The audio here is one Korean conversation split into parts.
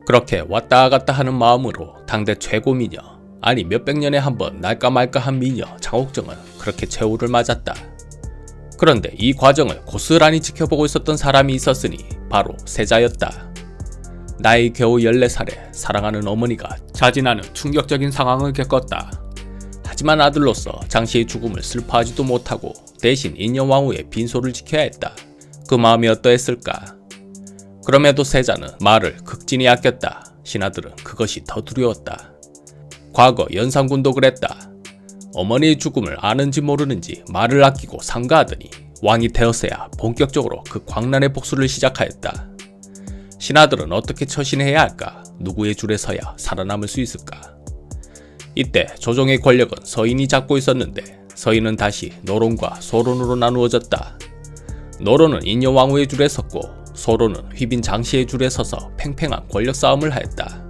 그렇게 왔다 갔다 하는 마음으로 당대 최고 미녀, 아니 몇백 년에 한 번 날까 말까한 미녀 장옥정은 그렇게 최후를 맞았다. 그런데 이 과정을 고스란히 지켜보고 있었던 사람이 있었으니 바로 세자였다. 나이 겨우 14살에 사랑하는 어머니가 자진하는 충격적인 상황을 겪었다. 하지만 아들로서 장씨의 죽음을 슬퍼하지도 못하고 대신 인여왕후의 빈소를 지켜야 했다. 그 마음이 어떠했을까? 그럼에도 세자는 말을 극진히 아꼈다. 신하들은 그것이 더 두려웠다. 과거 연산군도 그랬다. 어머니의 죽음을 아는지 모르는지 말을 아끼고 삼가하더니 왕이 되었어야 본격적으로 그 광란의 복수를 시작하였다. 신하들은 어떻게 처신해야 할까? 누구의 줄에 서야 살아남을 수 있을까? 이때 조정의 권력은 서인이 잡고 있었는데 서인은 다시 노론과 소론으로 나누어졌다. 노론은 인여왕후의 줄에 섰고 소론은 휘빈 장씨의 줄에 서서 팽팽한 권력 싸움을 하였다.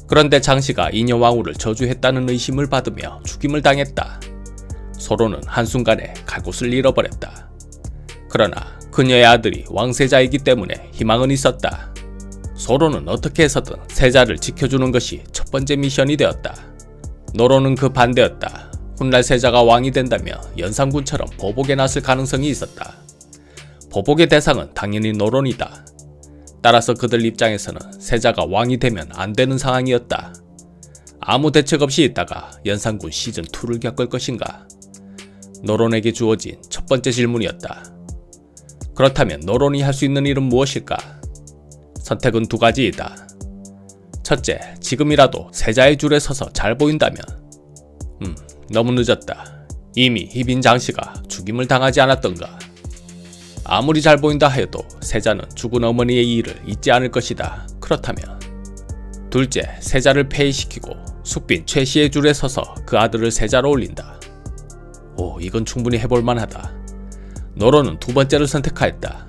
그런데 장씨가 인여왕후를 저주했다는 의심을 받으며 죽임을 당했다. 소론은 한순간에 갈 곳을 잃어버렸다. 그러나 그녀의 아들이 왕세자이기 때문에 희망은 있었다. 소론은 어떻게 해서든 세자를 지켜주는 것이 첫 번째 미션이 되었다. 노론은 그 반대였다. 훗날 세자가 왕이 된다며 연산군처럼 보복에 나설 가능성이 있었다. 보복의 대상은 당연히 노론이다. 따라서 그들 입장에서는 세자가 왕이 되면 안 되는 상황이었다. 아무 대책 없이 있다가 연산군 시즌2를 겪을 것인가? 노론에게 주어진 첫 번째 질문이었다. 그렇다면 노론이 할 수 있는 일은 무엇일까? 선택은 두 가지이다. 첫째, 지금이라도 세자의 줄에 서서 잘 보인다면 너무 늦었다. 이미 휘빈 장씨가 죽임을 당하지 않았던가? 아무리 잘 보인다 해도 세자는 죽은 어머니의 일을 잊지 않을 것이다. 그렇다면 둘째, 세자를 폐위시키고 숙빈 최씨의 줄에 서서 그 아들을 세자로 올린다. 오, 이건 충분히 해볼 만하다. 노론은 두 번째를 선택하였다.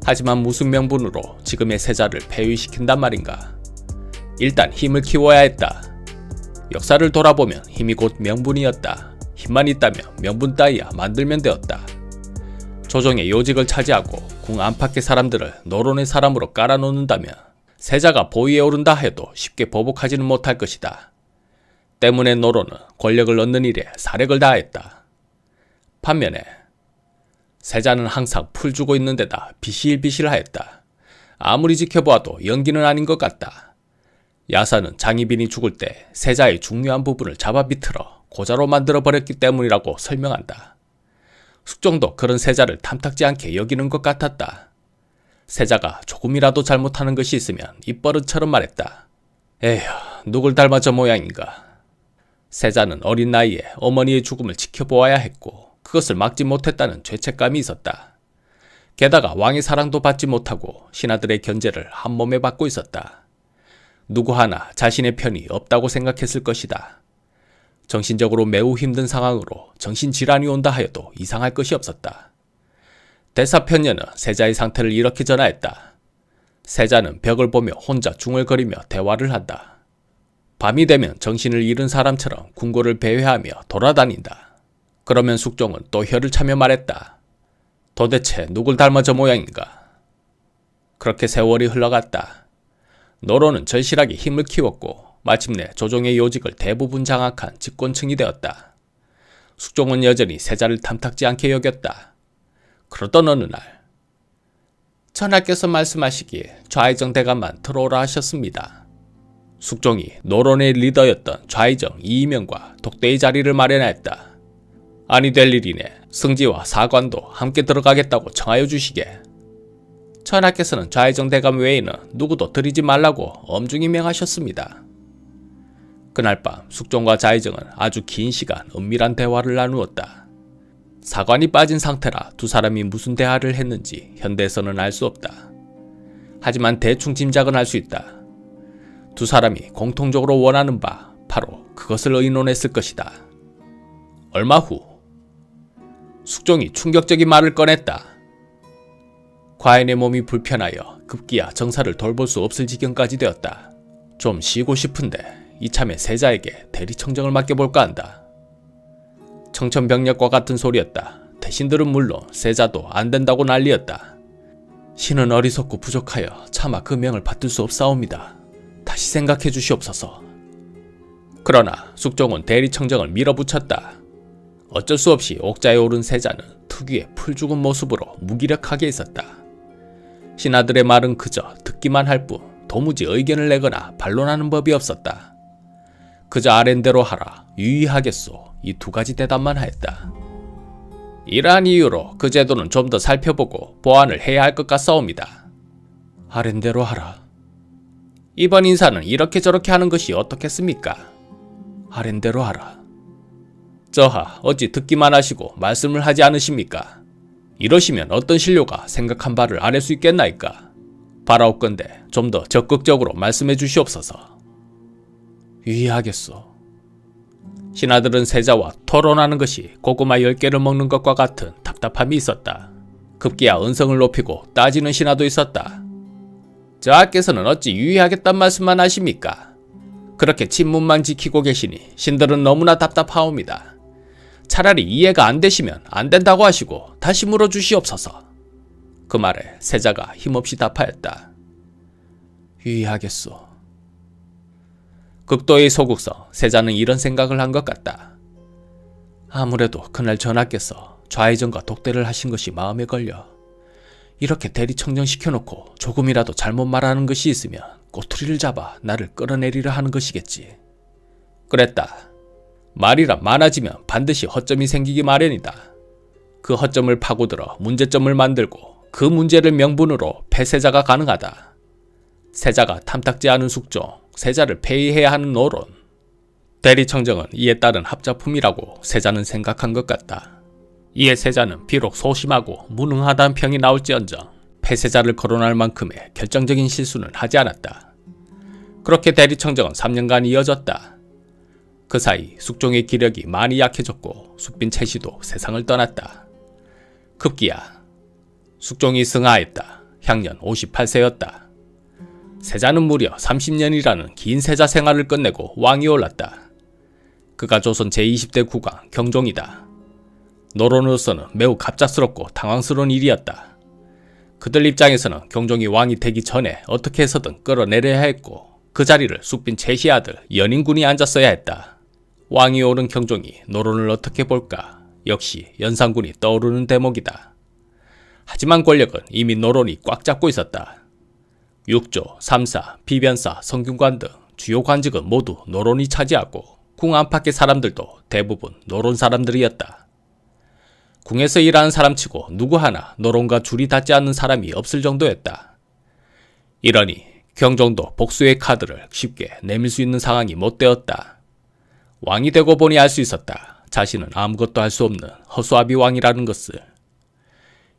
하지만 무슨 명분으로 지금의 세자를 폐위시킨단 말인가? 일단 힘을 키워야 했다. 역사를 돌아보면 힘이 곧 명분이었다. 힘만 있다면 명분 따위야 만들면 되었다. 조정의 요직을 차지하고 궁 안팎의 사람들을 노론의 사람으로 깔아놓는다면 세자가 보위에 오른다 해도 쉽게 보복하지는 못할 것이다. 때문에 노론은 권력을 얻는 일에 사력을 다했다. 반면에 세자는 항상 풀 주고 있는 데다 비실비실하였다. 아무리 지켜보아도 연기는 아닌 것 같다. 야사는 장희빈이 죽을 때 세자의 중요한 부분을 잡아 비틀어 고자로 만들어버렸기 때문이라고 설명한다. 숙종도 그런 세자를 탐탁지 않게 여기는 것 같았다. 세자가 조금이라도 잘못하는 것이 있으면 입버릇처럼 말했다. 에휴, 누굴 닮아 저 모양인가. 세자는 어린 나이에 어머니의 죽음을 지켜보아야 했고 그것을 막지 못했다는 죄책감이 있었다. 게다가 왕의 사랑도 받지 못하고 신하들의 견제를 한몸에 받고 있었다. 누구 하나 자신의 편이 없다고 생각했을 것이다. 정신적으로 매우 힘든 상황으로 정신질환이 온다 하여도 이상할 것이 없었다. 대사편녀는 세자의 상태를 이렇게 전하였다. 세자는 벽을 보며 혼자 중얼거리며 대화를 한다. 밤이 되면 정신을 잃은 사람처럼 궁궐을 배회하며 돌아다닌다. 그러면 숙종은 또 혀를 차며 말했다. 도대체 누굴 닮아 저 모양인가? 그렇게 세월이 흘러갔다. 노론은 절실하게 힘을 키웠고 마침내 조정의 요직을 대부분 장악한 집권층이 되었다. 숙종은 여전히 세자를 탐탁지 않게 여겼다. 그러던 어느 날 전하께서 말씀하시기에 좌의정 대감만 들어오라 하셨습니다. 숙종이 노론의 리더였던 좌의정 이이명과 독대의 자리를 마련하였다. 아니 될 일이네. 승지와 사관도 함께 들어가겠다고 청하여 주시게. 전하께서는 좌의정 대감 외에는 누구도 들이지 말라고 엄중히 명하셨습니다. 그날 밤 숙종과 좌의정은 아주 긴 시간 은밀한 대화를 나누었다. 사관이 빠진 상태라 두 사람이 무슨 대화를 했는지 현대에서는 알 수 없다. 하지만 대충 짐작은 할 수 있다. 두 사람이 공통적으로 원하는 바 바로 그것을 의논했을 것이다. 얼마 후 숙종이 충격적인 말을 꺼냈다. 과인의 몸이 불편하여 급기야 정사를 돌볼 수 없을 지경까지 되었다. 좀 쉬고 싶은데 이참에 세자에게 대리청정을 맡겨볼까 한다. 청천벽력과 같은 소리였다. 대신들은 물론 세자도 안 된다고 난리였다. 신은 어리석고 부족하여 차마 그 명을 받들 수 없사옵니다. 다시 생각해 주시옵소서. 그러나 숙종은 대리청정을 밀어붙였다. 어쩔 수 없이 옥자에 오른 세자는 특유의 풀죽은 모습으로 무기력하게 있었다. 신하들의 말은 그저 듣기만 할 뿐 도무지 의견을 내거나 반론하는 법이 없었다. 그저 아랜대로 하라, 유의하겠소, 이 두 가지 대답만 하였다. 이러한 이유로 그 제도는 좀 더 살펴보고 보완을 해야 할 것 같사옵니다. 아랜대로 하라. 이번 인사는 이렇게 저렇게 하는 것이 어떻겠습니까? 아랜대로 하라. 저하 어찌 듣기만 하시고 말씀을 하지 않으십니까? 이러시면 어떤 신료가 생각한 바를 아랠 수 있겠나이까? 바라옵건대 좀 더 적극적으로 말씀해 주시옵소서. 유의하겠소. 신하들은 세자와 토론하는 것이 고구마 10개를 먹는 것과 같은 답답함이 있었다. 급기야 언성을 높이고 따지는 신하도 있었다. 저하께서는 어찌 유의하겠단 말씀만 하십니까? 그렇게 침문만 지키고 계시니 신들은 너무나 답답하옵니다. 차라리 이해가 안 되시면 안 된다고 하시고 다시 물어주시옵소서. 그 말에 세자가 힘없이 답하였다. 유의하겠소. 극도의 소국서 세자는 이런 생각을 한 것 같다. 아무래도 그날 전하께서 좌의정과 독대를 하신 것이 마음에 걸려 이렇게 대리청정시켜놓고 조금이라도 잘못 말하는 것이 있으면 꼬투리를 잡아 나를 끌어내리려 하는 것이겠지. 그랬다. 말이라 많아지면 반드시 허점이 생기기 마련이다. 그 허점을 파고들어 문제점을 만들고 그 문제를 명분으로 폐세자가 가능하다. 세자가 탐탁지 않은 숙종, 세자를 폐위해야 하는 노론. 대리청정은 이에 따른 합작품이라고 세자는 생각한 것 같다. 이에 세자는 비록 소심하고 무능하다는 평이 나올지언정 폐세자를 거론할 만큼의 결정적인 실수는 하지 않았다. 그렇게 대리청정은 3년간 이어졌다. 그 사이 숙종의 기력이 많이 약해졌고 숫빈 채시도 세상을 떠났다. 급기야 숙종이 승하했다. 향년 58세였다. 세자는 무려 30년이라는 긴 세자 생활을 끝내고 왕이 올랐다. 그가 조선 제20대 국왕 경종이다. 노론으로서는 매우 갑작스럽고 당황스러운 일이었다. 그들 입장에서는 경종이 왕이 되기 전에 어떻게 해서든 끌어내려야 했고 그 자리를 숫빈 채시 아들 연인군이 앉았어야 했다. 왕이 오른 경종이 노론을 어떻게 볼까? 역시 연산군이 떠오르는 대목이다. 하지만 권력은 이미 노론이 꽉 잡고 있었다. 육조, 삼사, 비변사, 성균관 등 주요 관직은 모두 노론이 차지하고 궁 안팎의 사람들도 대부분 노론 사람들이었다. 궁에서 일하는 사람치고 누구 하나 노론과 줄이 닿지 않는 사람이 없을 정도였다. 이러니 경종도 복수의 카드를 쉽게 내밀 수 있는 상황이 못 되었다. 왕이 되고 보니 알 수 있었다. 자신은 아무것도 할 수 없는 허수아비 왕이라는 것을.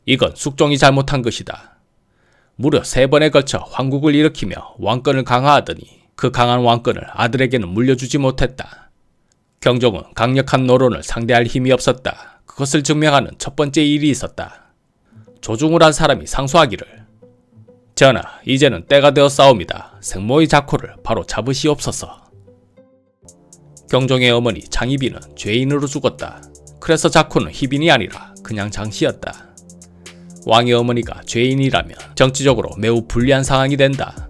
이건 숙종이 잘못한 것이다. 무려 3번에 걸쳐 황국을 일으키며 왕권을 강화하더니 그 강한 왕권을 아들에게는 물려주지 못했다. 경종은 강력한 노론을 상대할 힘이 없었다. 그것을 증명하는 첫 번째 일이 있었다. 조중을 한 사람이 상소하기를 전하, 이제는 때가 되었사옵니다. 생모의 자코를 바로 잡으시옵소서. 경종의 어머니 장희빈은 죄인으로 죽었다. 그래서 자코는 희빈이 아니라 그냥 장씨였다. 왕의 어머니가 죄인이라면 정치적으로 매우 불리한 상황이 된다.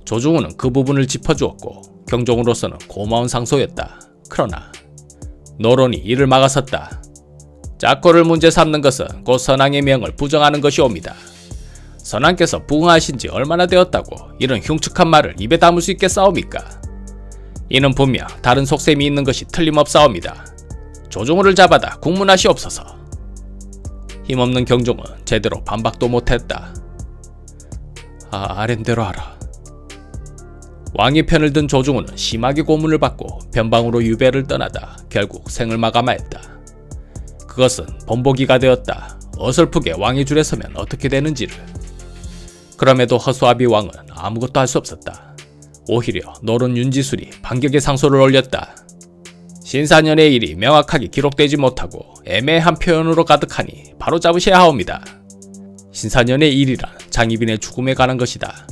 조중우는 그 부분을 짚어주었고 경종으로서는 고마운 상소였다. 그러나 노론이 이를 막아섰다. 자코를 문제 삼는 것은 곧 선왕의 명을 부정하는 것이옵니다. 선왕께서 부흥하신 지 얼마나 되었다고 이런 흉측한 말을 입에 담을 수 있겠사옵니까? 이는 분명 다른 속셈이 있는 것이 틀림없사옵니다. 조중우를 잡아다 국문하시옵소서. 힘없는 경종은 제대로 반박도 못했다. 아랜대로 하라. 왕의 편을 든 조중우는 심하게 고문을 받고 변방으로 유배를 떠나다 결국 생을 마감하였다. 그것은 본보기가 되었다. 어설프게 왕의 줄에 서면 어떻게 되는지를. 그럼에도 허수아비 왕은 아무것도 할 수 없었다. 오히려 노론 윤지술이 반격의 상소를 올렸다. 신사년의 일이 명확하게 기록되지 못하고 애매한 표현으로 가득하니 바로 잡으셔야 하옵니다. 신사년의 일이란 장희빈의 죽음에 관한 것이다.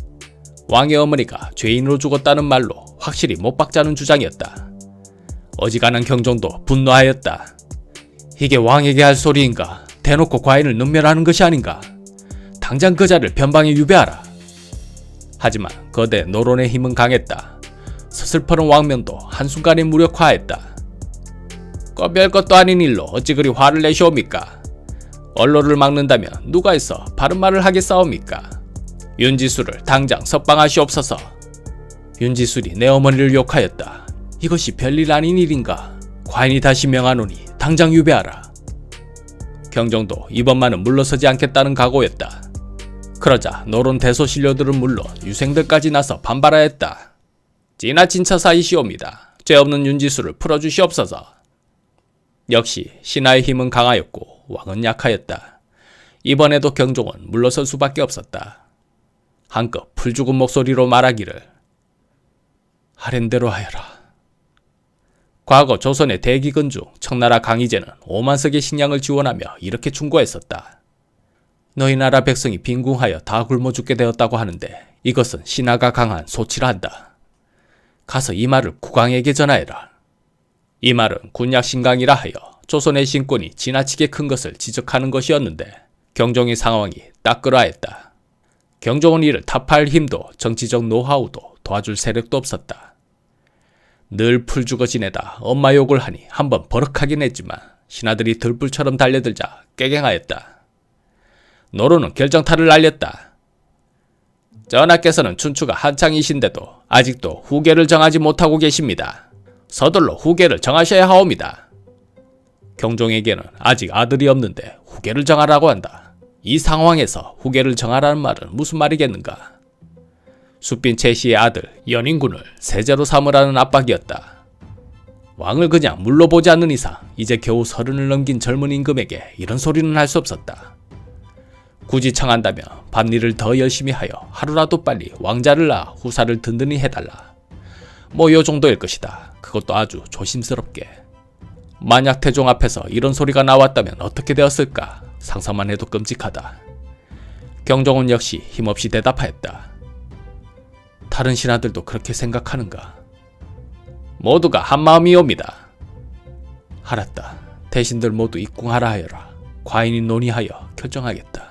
왕의 어머니가 죄인으로 죽었다는 말로 확실히 못 박자는 주장이었다. 어지간한 경종도 분노하였다. 이게 왕에게 할 소리인가? 대놓고 과인을 능멸하는 것이 아닌가? 당장 그 자를 변방에 유배하라. 하지만 거대 노론의 힘은 강했다. 서슬퍼런 왕명도 한순간에 무력화했다. 별것도 아닌 일로 어찌 그리 화를 내시옵니까? 언로를 막는다면 누가 있어 바른 말을 하겠사옵니까? 윤지수를 당장 석방하시옵소서. 윤지술이 내 어머니를 욕하였다. 이것이 별일 아닌 일인가? 과인이 다시 명하노니 당장 유배하라. 경종도 이번만은 물러서지 않겠다는 각오였다. 그러자 노론 대소신료들은 물론 유생들까지 나서 반발하였다. 지나친 처사이시옵니다. 죄 없는 윤지수를 풀어주시옵소서. 역시 신하의 힘은 강하였고 왕은 약하였다. 이번에도 경종은 물러설 수밖에 없었다. 한껏 풀죽은 목소리로 말하기를 하랜대로 하여라. 과거 조선의 대기근 중 청나라 강희제는 5만 석의 식량을 지원하며 이렇게 충고했었다. 너희 나라 백성이 빈궁하여 다 굶어 죽게 되었다고 하는데 이것은 신하가 강한 소치라 한다. 가서 이 말을 국왕에게 전하여라. 이 말은 군약신강이라 하여 조선의 신권이 지나치게 큰 것을 지적하는 것이었는데 경종의 상황이 딱 그러하였다. 경종은 이를 타파할 힘도 정치적 노하우도 도와줄 세력도 없었다. 늘 풀죽어 지내다 엄마 욕을 하니 한번 버럭하긴 했지만 신하들이 들불처럼 달려들자 깨갱하였다. 노론은 결정타를 날렸다. 전하께서는 춘추가 한창이신데도 아직도 후계를 정하지 못하고 계십니다. 서둘러 후계를 정하셔야 하옵니다. 경종에게는 아직 아들이 없는데 후계를 정하라고 한다. 이 상황에서 후계를 정하라는 말은 무슨 말이겠는가? 숫빈 최씨의 아들 연인군을 세제로 삼으라는 압박이었다. 왕을 그냥 물러보지 않는 이상 이제 겨우 30을 넘긴 젊은 임금에게 이런 소리는 할 수 없었다. 굳이 청한다면 밤일을 더 열심히 하여 하루라도 빨리 왕자를 낳아 후사를 든든히 해달라. 뭐 요 정도일 것이다. 그것도 아주 조심스럽게. 만약 태종 앞에서 이런 소리가 나왔다면 어떻게 되었을까? 상상만 해도 끔찍하다. 경종은 역시 힘없이 대답하였다. 다른 신하들도 그렇게 생각하는가? 모두가 한마음이옵니다. 알았다. 대신들 모두 입궁하라 하여라. 과인이 논의하여 결정하겠다.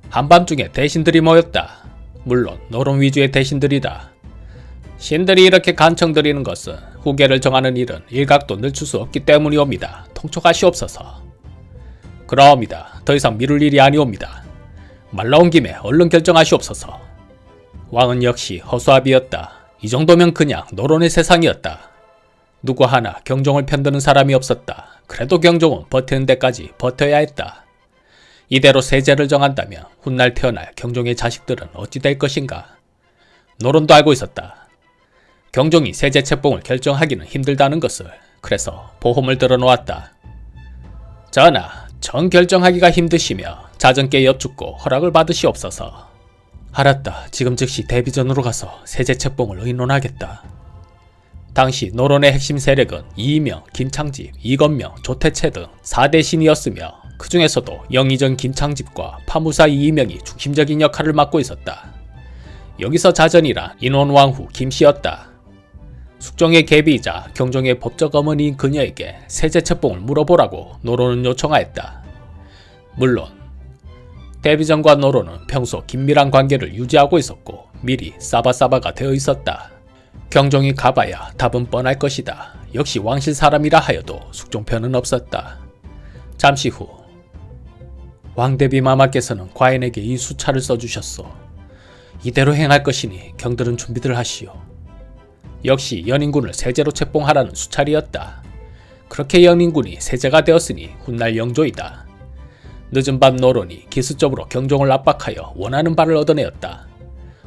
한밤중에 대신들이 모였다. 물론 노론 위주의 대신들이다. 신들이 이렇게 간청드리는 것은 후계를 정하는 일은 일각도 늦출 수 없기 때문이옵니다. 통촉하시옵소서. 그러옵니다. 더 이상 미룰 일이 아니옵니다. 말 나온 김에 얼른 결정하시옵소서. 왕은 역시 허수아비였다. 이 정도면 그냥 노론의 세상이었다. 누구 하나 경종을 편드는 사람이 없었다. 그래도 경종은 버티는 데까지 버텨야 했다. 이대로 세제를 정한다면 훗날 태어날 경종의 자식들은 어찌 될 것인가? 노론도 알고 있었다. 경종이 세제 책봉을 결정하기는 힘들다는 것을. 그래서 보험을 들어놓았다. 전하, 정 결정하기가 힘드시며 자전께 여쭙고 허락을 받으시옵소서. 알았다. 지금 즉시 대비전으로 가서 세제 책봉을 의논하겠다. 당시 노론의 핵심 세력은 이의명, 김창집, 이건명, 조태채 등 4대 신이었으며 그 중에서도 영의정 김창집과 파무사 이의명이 중심적인 역할을 맡고 있었다. 여기서 자전이란 인원왕후 김씨였다. 숙종의 계비이자 경종의 법적 어머니인 그녀에게 세제 책봉을 물어보라고 노론은 요청하였다. 물론 대비전과 노론은 평소 긴밀한 관계를 유지하고 있었고 미리 싸바싸바가 되어 있었다. 경종이 가봐야 답은 뻔할 것이다. 역시 왕실 사람이라 하여도 숙종편은 없었다. 잠시 후 왕대비 마마께서는 과인에게 이 수차를 써주셨소. 이대로 행할 것이니 경들은 준비들 하시오. 역시 연인군을 세제로 책봉하라는 수차리였다. 그렇게 연인군이 세제가 되었으니 훗날 영조이다. 늦은 밤 노론이 기습적으로 경종을 압박하여 원하는 바를 얻어내었다.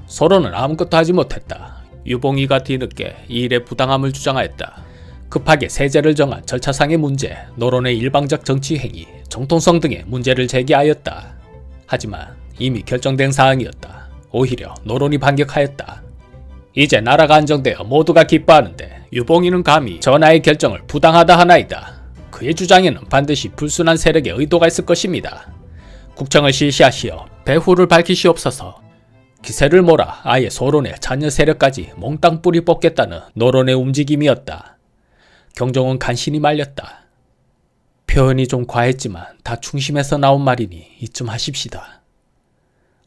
서로는 아무것도 하지 못했다. 유봉이가 뒤늦게 이 일의 부당함을 주장하였다. 급하게 세제를 정한 절차상의 문제, 노론의 일방적 정치 행위, 정통성 등의 문제를 제기하였다. 하지만 이미 결정된 사항이었다. 오히려 노론이 반격하였다. 이제 나라가 안정되어 모두가 기뻐하는데 유봉이는 감히 전하의 결정을 부당하다 하나이다. 그의 주장에는 반드시 불순한 세력의 의도가 있을 것입니다. 국청을 실시하시어 배후를 밝히시옵소서. 기세를 몰아 아예 소론의 잔여 세력까지 몽땅 뿌리 뽑겠다는 노론의 움직임이었다. 경종은 간신히 말렸다. 표현이 좀 과했지만 다 중심에서 나온 말이니 이쯤 하십시다.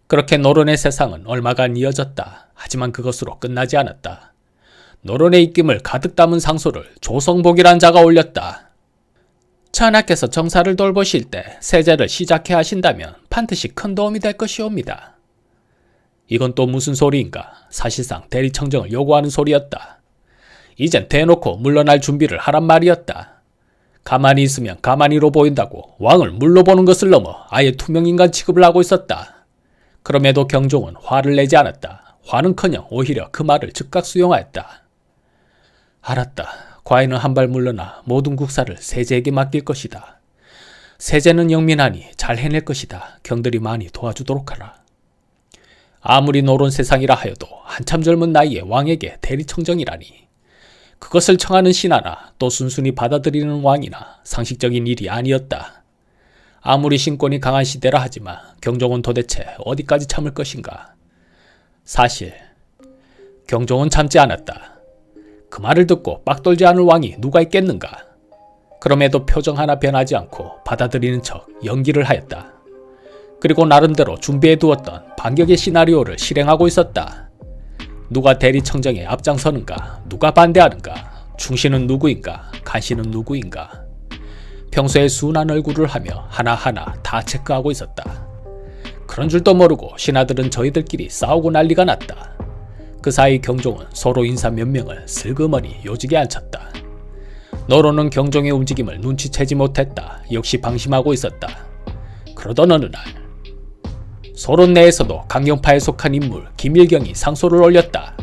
그렇게 노론의 세상은 얼마간 이어졌다. 하지만 그것으로 끝나지 않았다. 노론의 입김을 가득 담은 상소를 조성복이란 자가 올렸다. 전하께서 정사를 돌보실 때 세제를 시작해 하신다면 반드시 큰 도움이 될 것이옵니다. 이건 또 무슨 소리인가? 사실상 대리청정을 요구하는 소리였다. 이젠 대놓고 물러날 준비를 하란 말이었다. 가만히 있으면 가만히로 보인다고 왕을 물로 보는 것을 넘어 아예 투명인간 취급을 하고 있었다. 그럼에도 경종은 화를 내지 않았다. 화는커녕 오히려 그 말을 즉각 수용하였다. 알았다. 과인은 한 발 물러나 모든 국사를 세제에게 맡길 것이다. 세제는 영민하니 잘 해낼 것이다. 경들이 많이 도와주도록 하라. 아무리 노론 세상이라 하여도 한참 젊은 나이에 왕에게 대리청정이라니. 그것을 청하는 신하나 또 순순히 받아들이는 왕이나 상식적인 일이 아니었다. 아무리 신권이 강한 시대라 하지만 경종은 도대체 어디까지 참을 것인가. 사실 경종은 참지 않았다. 그 말을 듣고 빡돌지 않을 왕이 누가 있겠는가. 그럼에도 표정 하나 변하지 않고 받아들이는 척 연기를 하였다. 그리고 나름대로 준비해두었던 반격의 시나리오를 실행하고 있었다. 누가 대리청정에 앞장서는가, 누가 반대하는가, 충신은 누구인가, 간신은 누구인가. 평소에 순한 얼굴을 하며 하나하나 다 체크하고 있었다. 그런 줄도 모르고 신하들은 저희들끼리 싸우고 난리가 났다. 그 사이 경종은 서로 인사 몇 명을 슬그머니 요직에 앉혔다. 노론은 경종의 움직임을 눈치채지 못했다. 역시 방심하고 있었다. 그러던 어느 날 소론 내에서도 강경파에 속한 인물 김일경이 상소를 올렸다.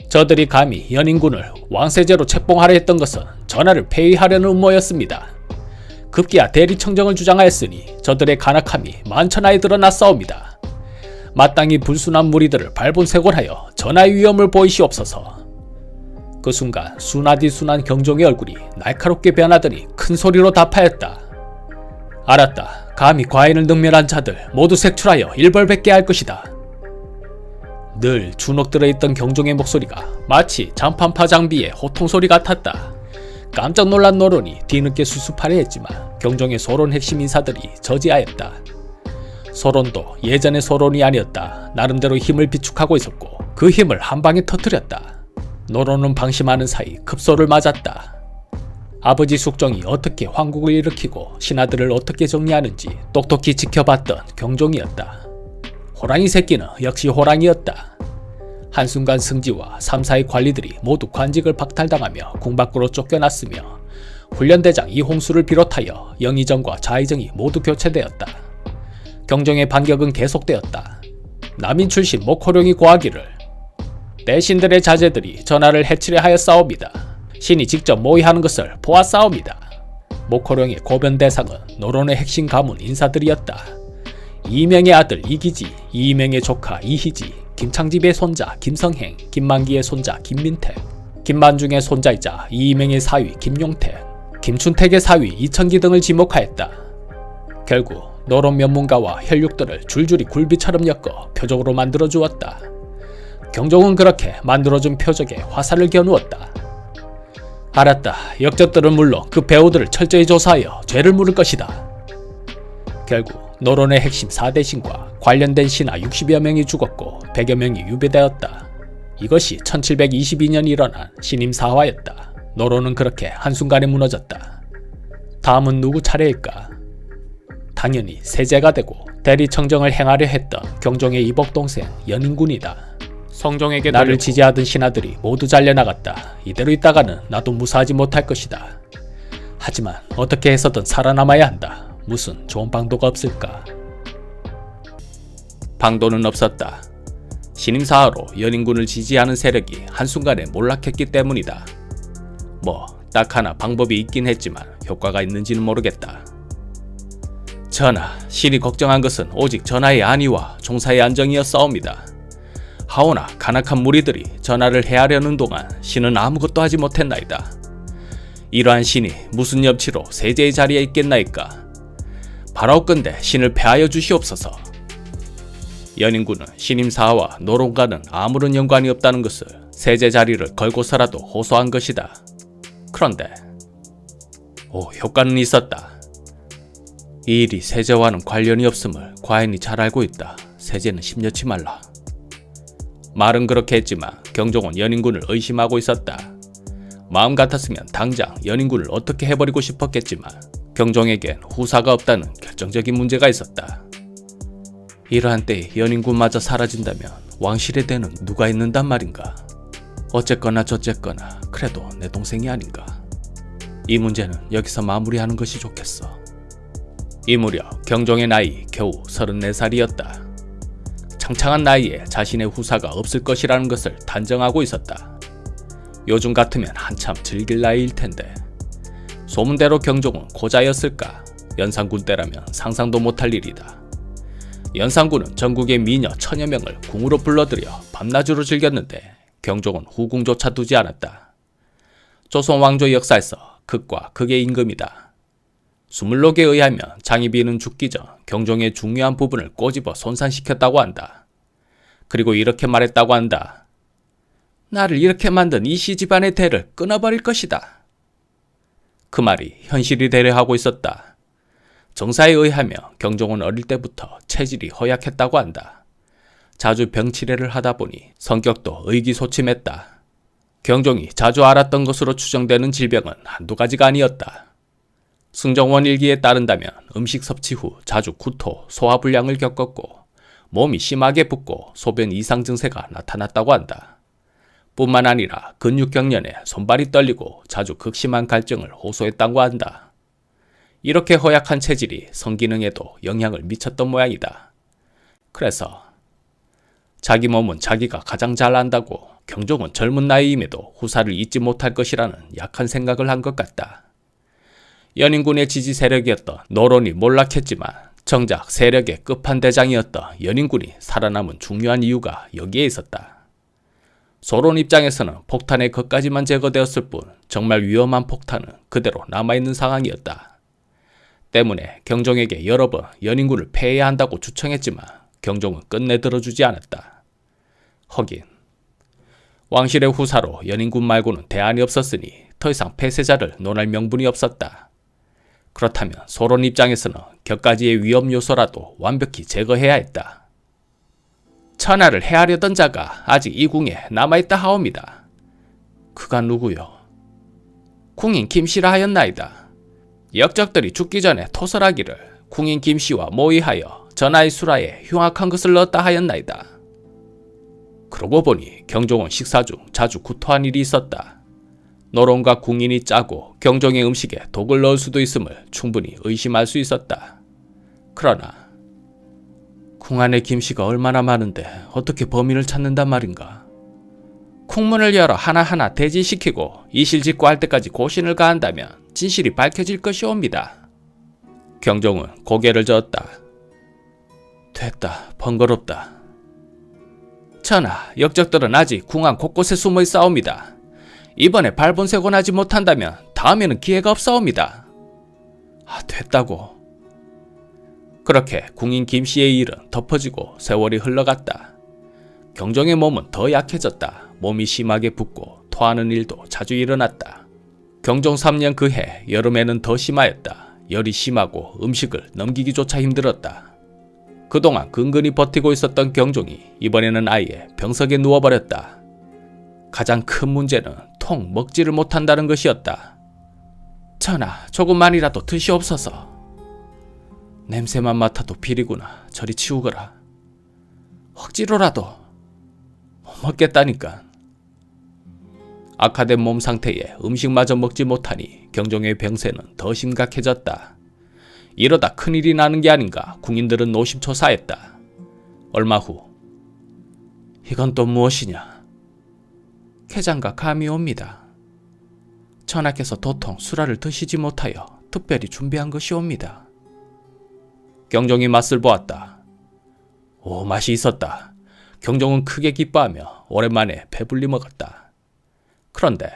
저들이 감히 연인군을 왕세제로 책봉하려 했던 것은 전하를 폐위하려는 음모였습니다. 급기야 대리청정을 주장하였으니 저들의 간악함이 만천하에 드러났사옵니다. 마땅히 불순한 무리들을 발본색원하여 전하의 위험을 보이시옵소서. 그 순간 순하디순한 경종의 얼굴이 날카롭게 변하더니 큰 소리로 답하였다. 알았다. 감히 과인을 능멸한 자들 모두 색출하여 일벌백계 할 것이다. 늘 주눅 들어있던 경종의 목소리가 마치 장판파 장비의 호통소리 같았다. 깜짝 놀란 노론이 뒤늦게 수습하려 했지만 경종의 소론 핵심 인사들이 저지하였다. 소론도 예전의 소론이 아니었다. 나름대로 힘을 비축하고 있었고 그 힘을 한 방에 터뜨렸다. 노론은 방심하는 사이 급소를 맞았다. 아버지 숙종이 어떻게 황국을 일으키고 신하들을 어떻게 정리하는지 똑똑히 지켜봤던 경종이었다. 호랑이 새끼는 역시 호랑이였다. 한순간 승지와 3사의 관리들이 모두 관직을 박탈당하며 궁 밖으로 쫓겨났으며 훈련대장 이홍수를 비롯하여 영의정과 좌의정이 모두 교체되었다. 경종의 반격은 계속되었다. 남인 출신 목호룡이 고하기를 내 신들의 자제들이 전하를 해치려 하였사옵니다. 신이 직접 모의하는 것을 보았사옵니다. 목호룡의 고변 대상은 노론의 핵심 가문 인사들이었다. 이명의 아들 이기지, 이명의 조카 이희지, 김창집의 손자 김성행, 김만기의 손자 김민택, 김만중의 손자이자 이명의 사위 김용택, 김춘택의 사위 이천기 등을 지목하였다. 결국 노론 면문가와 혈육들을 줄줄이 굴비처럼 엮어 표적으로 만들어 주었다. 경종은 그렇게 만들어준 표적에 화살을 겨누었다. 알았다. 역적들은 물론 그 배우들을 철저히 조사하여 죄를 물을 것이다. 결국 노론의 핵심 4대신과 관련된 신하 60여 명이 죽었고 100여 명이 유배되었다. 이것이 1722년 일어난 신임사화였다. 노론은 그렇게 한순간에 무너졌다. 다음은 누구 차례일까? 당연히 세제가 되고 대리청정을 행하려 했던 경종의 이복동생 연인군이다. 성종에게 나를 지지하던 신하들이 모두 잘려나갔다. 이대로 있다가는 나도 무사하지 못할 것이다. 하지만 어떻게 해서든 살아남아야 한다. 무슨 좋은 방도가 없을까? 방도는 없었다. 신임사하로 연인군을 지지하는 세력이 한순간에 몰락했기 때문이다. 딱 하나 방법이 있긴 했지만 효과가 있는지는 모르겠다. 전하, 신이 걱정한 것은 오직 전하의 안위와 종사의 안정이었사옵니다. 하오나 간악한 무리들이 전하를 해하려는 동안 신은 아무것도 하지 못했나이다. 이러한 신이 무슨 염치로 세제의 자리에 있겠나이까. 바라옵건대 신을 폐하여 주시옵소서. 연인군은 신임사하와 노론과는 아무런 연관이 없다는 것을 세제 자리를 걸고서라도 호소한 것이다. 그런데 효과는 있었다. 이 일이 세제와는 관련이 없음을 과인이 잘 알고 있다. 세제는 심려치 말라. 말은 그렇게 했지만 경종은 연인군을 의심하고 있었다. 마음 같았으면 당장 연인군을 어떻게 해버리고 싶었겠지만 경종에겐 후사가 없다는 결정적인 문제가 있었다. 이러한 때에 연인군마저 사라진다면 왕실의 대는 누가 있는단 말인가. 어쨌거나 저쨌거나 그래도 내 동생이 아닌가. 이 문제는 여기서 마무리하는 것이 좋겠어. 이 무렵 경종의 나이 겨우 34살이었다. 창창한 나이에 자신의 후사가 없을 것이라는 것을 단정하고 있었다. 요즘 같으면 한참 즐길 나이일 텐데 소문대로 경종은 고자였을까? 연산군 때라면 상상도 못할 일이다. 연산군은 전국의 미녀 1000여 명을 궁으로 불러들여 밤낮으로 즐겼는데 경종은 후궁조차 두지 않았다. 조선 왕조 역사에서 극과 극의 임금이다. 수물록에 의하면 장희빈은 죽기 전 경종의 중요한 부분을 꼬집어 손상시켰다고 한다. 그리고 이렇게 말했다고 한다. 나를 이렇게 만든 이씨 집안의 대를 끊어버릴 것이다. 그 말이 현실이 되려 하고 있었다. 정사에 의하면 경종은 어릴 때부터 체질이 허약했다고 한다. 자주 병치레를 하다 보니 성격도 의기소침했다. 경종이 자주 앓았던 것으로 추정되는 질병은 한두 가지가 아니었다. 승정원 일기에 따른다면 음식 섭취 후 자주 구토, 소화불량을 겪었고 몸이 심하게 붓고 소변 이상 증세가 나타났다고 한다. 뿐만 아니라 근육경련에 손발이 떨리고 자주 극심한 갈증을 호소했다고 한다. 이렇게 허약한 체질이 성기능에도 영향을 미쳤던 모양이다. 그래서 자기 몸은 자기가 가장 잘 안다고 경종은 젊은 나이임에도 후사를 잊지 못할 것이라는 약한 생각을 한 것 같다. 연인군의 지지 세력이었던 노론이 몰락했지만 정작 세력의 끝판대장이었던 연인군이 살아남은 중요한 이유가 여기에 있었다. 소론 입장에서는 폭탄의 것까지만 제거되었을 뿐 정말 위험한 폭탄은 그대로 남아있는 상황이었다. 때문에 경종에게 여러 번 연인군을 폐해야 한다고 주청했지만 경종은 끝내 들어주지 않았다. 허긴 왕실의 후사로 연인군 말고는 대안이 없었으니 더 이상 폐쇄자를 논할 명분이 없었다. 그렇다면 소론 입장에서는 격가지의 위험 요소라도 완벽히 제거해야 했다. 천하를 해하려던 자가 아직 이 궁에 남아있다 하옵니다. 그가 누구요? 궁인 김씨라 하였나이다. 역적들이 죽기 전에 토설하기를 궁인 김씨와 모의하여 전하의 수라에 흉악한 것을 넣었다 하였나이다. 그러고 보니 경종은 식사 중 자주 구토한 일이 있었다. 노론과 궁인이 짜고 경종의 음식에 독을 넣을 수도 있음을 충분히 의심할 수 있었다. 그러나 궁 안에 김씨가 얼마나 많은데 어떻게 범인을 찾는단 말인가. 쿵문을 열어 하나하나 대지시키고 이실직고 할 때까지 고신을 가한다면 진실이 밝혀질 것이옵니다. 경종은 고개를 저었다. 됐다. 번거롭다. 전하, 역적들은 아직 궁안 곳곳에 숨어 있사옵니다. 이번에 발본색원하지 못한다면 다음에는 기회가 없사옵니다. 됐다고. 그렇게 궁인 김씨의 일은 덮어지고 세월이 흘러갔다. 경종의 몸은 더 약해졌다. 몸이 심하게 붓고 토하는 일도 자주 일어났다. 경종 3년 그해 여름에는 더 심하였다. 열이 심하고 음식을 넘기기조차 힘들었다. 그동안 근근히 버티고 있었던 경종이 이번에는 아예 병석에 누워버렸다. 가장 큰 문제는 통 먹지를 못한다는 것이었다. 전하, 조금만이라도 드시옵소서. 냄새만 맡아도 비리구나. 저리 치우거라. 억지로라도 못 먹겠다니까. 악화된 몸 상태에 음식마저 먹지 못하니 경종의 병세는 더 심각해졌다. 이러다 큰일이 나는 게 아닌가 궁인들은 노심초사했다. 얼마 후 이건 또 무엇이냐. 쾌장과 감이 옵니다. 전하께서 도통 수라를 드시지 못하여 특별히 준비한 것이옵니다. 경종이 맛을 보았다. 오, 맛이 있었다. 경종은 크게 기뻐하며 오랜만에 배불리 먹었다. 그런데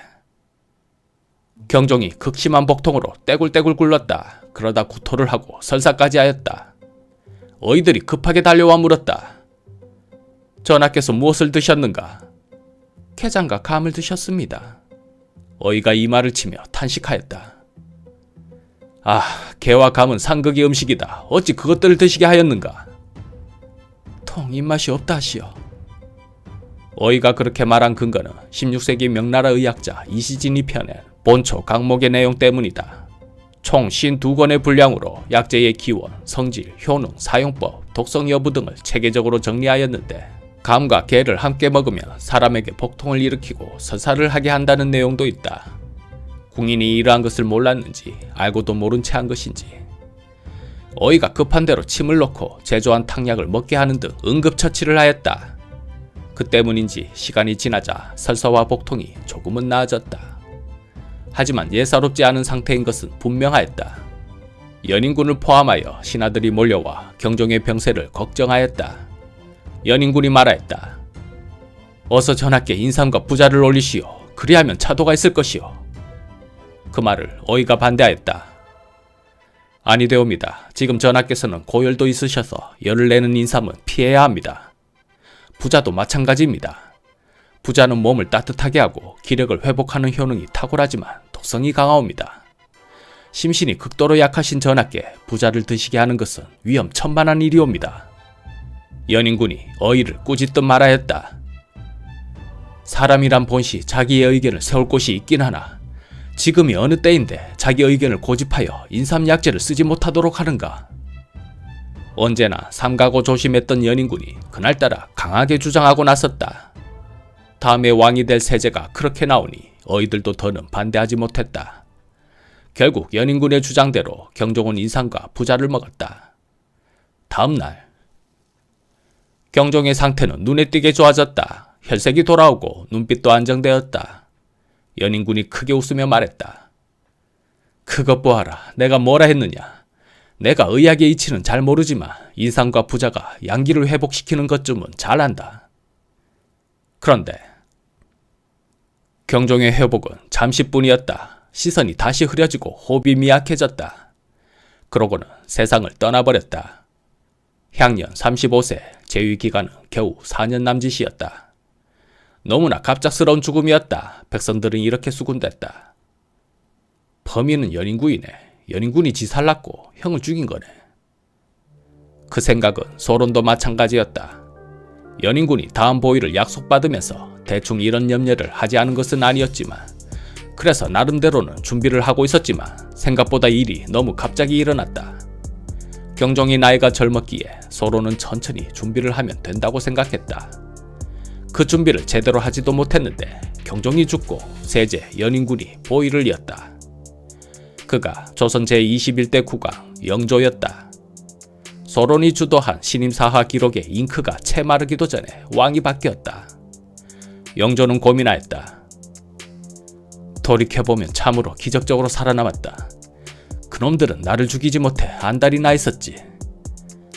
경종이 극심한 복통으로 떼굴떼굴 굴렀다. 그러다 구토를 하고 설사까지 하였다. 어이들이 급하게 달려와 물었다. 전하께서 무엇을 드셨는가? 쾌장과 감을 드셨습니다. 어이가 이마를 치며 탄식하였다. 게와 감은 상극의 음식이다. 어찌 그것들을 드시게 하였는가? 통 입맛이 없다 하시오. 어이가 그렇게 말한 근거는 16세기 명나라 의학자 이시진이 펴낸 본초 강목의 내용 때문이다. 총 52권의 분량으로 약재의 기원, 성질, 효능, 사용법, 독성 여부 등을 체계적으로 정리하였는데 감과 게를 함께 먹으면 사람에게 복통을 일으키고 설사를 하게 한다는 내용도 있다. 궁인이 이러한 것을 몰랐는지 알고도 모른 채 한 것인지 어이가 급한 대로 침을 놓고 제조한 탕약을 먹게 하는 등 응급처치를 하였다. 그 때문인지 시간이 지나자 설사와 복통이 조금은 나아졌다. 하지만 예사롭지 않은 상태인 것은 분명하였다. 연인군을 포함하여 신하들이 몰려와 경종의 병세를 걱정하였다. 연인군이 말하였다. 어서 전하께 인삼과 부자를 올리시오. 그리하면 차도가 있을 것이오. 그 말을 어이가 반대하였다. 아니되옵니다. 지금 전하께서는 고열도 있으셔서 열을 내는 인삼은 피해야 합니다. 부자도 마찬가지입니다. 부자는 몸을 따뜻하게 하고 기력을 회복하는 효능이 탁월하지만 독성이 강하옵니다. 심신이 극도로 약하신 전하께 부자를 드시게 하는 것은 위험천만한 일이옵니다. 연인군이 어이를 꾸짖듯 말하였다. 사람이란 본시 자기의 의견을 세울 곳이 있긴 하나 지금이 어느 때인데 자기 의견을 고집하여 인삼약재를 쓰지 못하도록 하는가. 언제나 삼가고 조심했던 연인군이 그날따라 강하게 주장하고 나섰다. 다음에 왕이 될 세제가 그렇게 나오니 어이들도 더는 반대하지 못했다. 결국 연인군의 주장대로 경종은 인삼과 부자를 먹었다. 다음 날 경종의 상태는 눈에 띄게 좋아졌다. 혈색이 돌아오고 눈빛도 안정되었다. 연인군이 크게 웃으며 말했다. 그것 보아라. 내가 뭐라 했느냐. 내가 의학의 이치는 잘 모르지만 인삼과 부자가 양기를 회복시키는 것쯤은 잘한다. 그런데 경종의 회복은 잠시뿐이었다. 시선이 다시 흐려지고 호흡이 미약해졌다. 그러고는 세상을 떠나버렸다. 향년 35세, 재위기간은 겨우 4년 남짓이었다. 너무나 갑작스러운 죽음이었다. 백성들은 이렇게 수군댔다. 범인은 연인군이네. 연인군이 지살났고 형을 죽인 거네. 그 생각은 소론도 마찬가지였다. 연인군이 다음 보위를 약속받으면서 대충 이런 염려를 하지 않은 것은 아니었지만 그래서 나름대로는 준비를 하고 있었지만 생각보다 일이 너무 갑자기 일어났다. 경종이 나이가 젊었기에 소론은 천천히 준비를 하면 된다고 생각했다. 그 준비를 제대로 하지도 못했는데 경종이 죽고 세제 연인군이 보위를 이었다. 그가 조선 제21대 국왕 영조였다. 소론이 주도한 신임사하 기록의 잉크가 채 마르기도 전에 왕이 바뀌었다. 영조는 고민하였다. 돌이켜보면 참으로 기적적으로 살아남았다. 그놈들은 나를 죽이지 못해 안달이 나 있었지.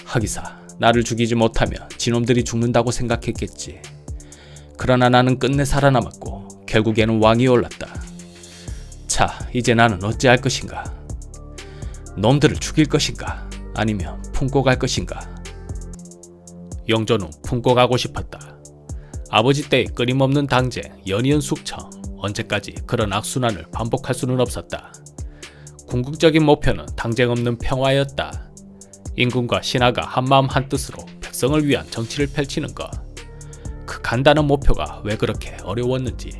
하기사 나를 죽이지 못하면 지놈들이 죽는다고 생각했겠지. 그러나 나는 끝내 살아남았고 결국에는 왕이 올랐다. 자, 이제 나는 어찌할 것인가? 놈들을 죽일 것인가? 아니면 품고 갈 것인가? 영조는 품고 가고 싶었다. 아버지 때의 끊임없는 당쟁, 연이은 숙청, 언제까지 그런 악순환을 반복할 수는 없었다. 궁극적인 목표는 당쟁 없는 평화였다. 임금과 신하가 한마음 한뜻으로 백성을 위한 정치를 펼치는 것. 그 간단한 목표가 왜 그렇게 어려웠는지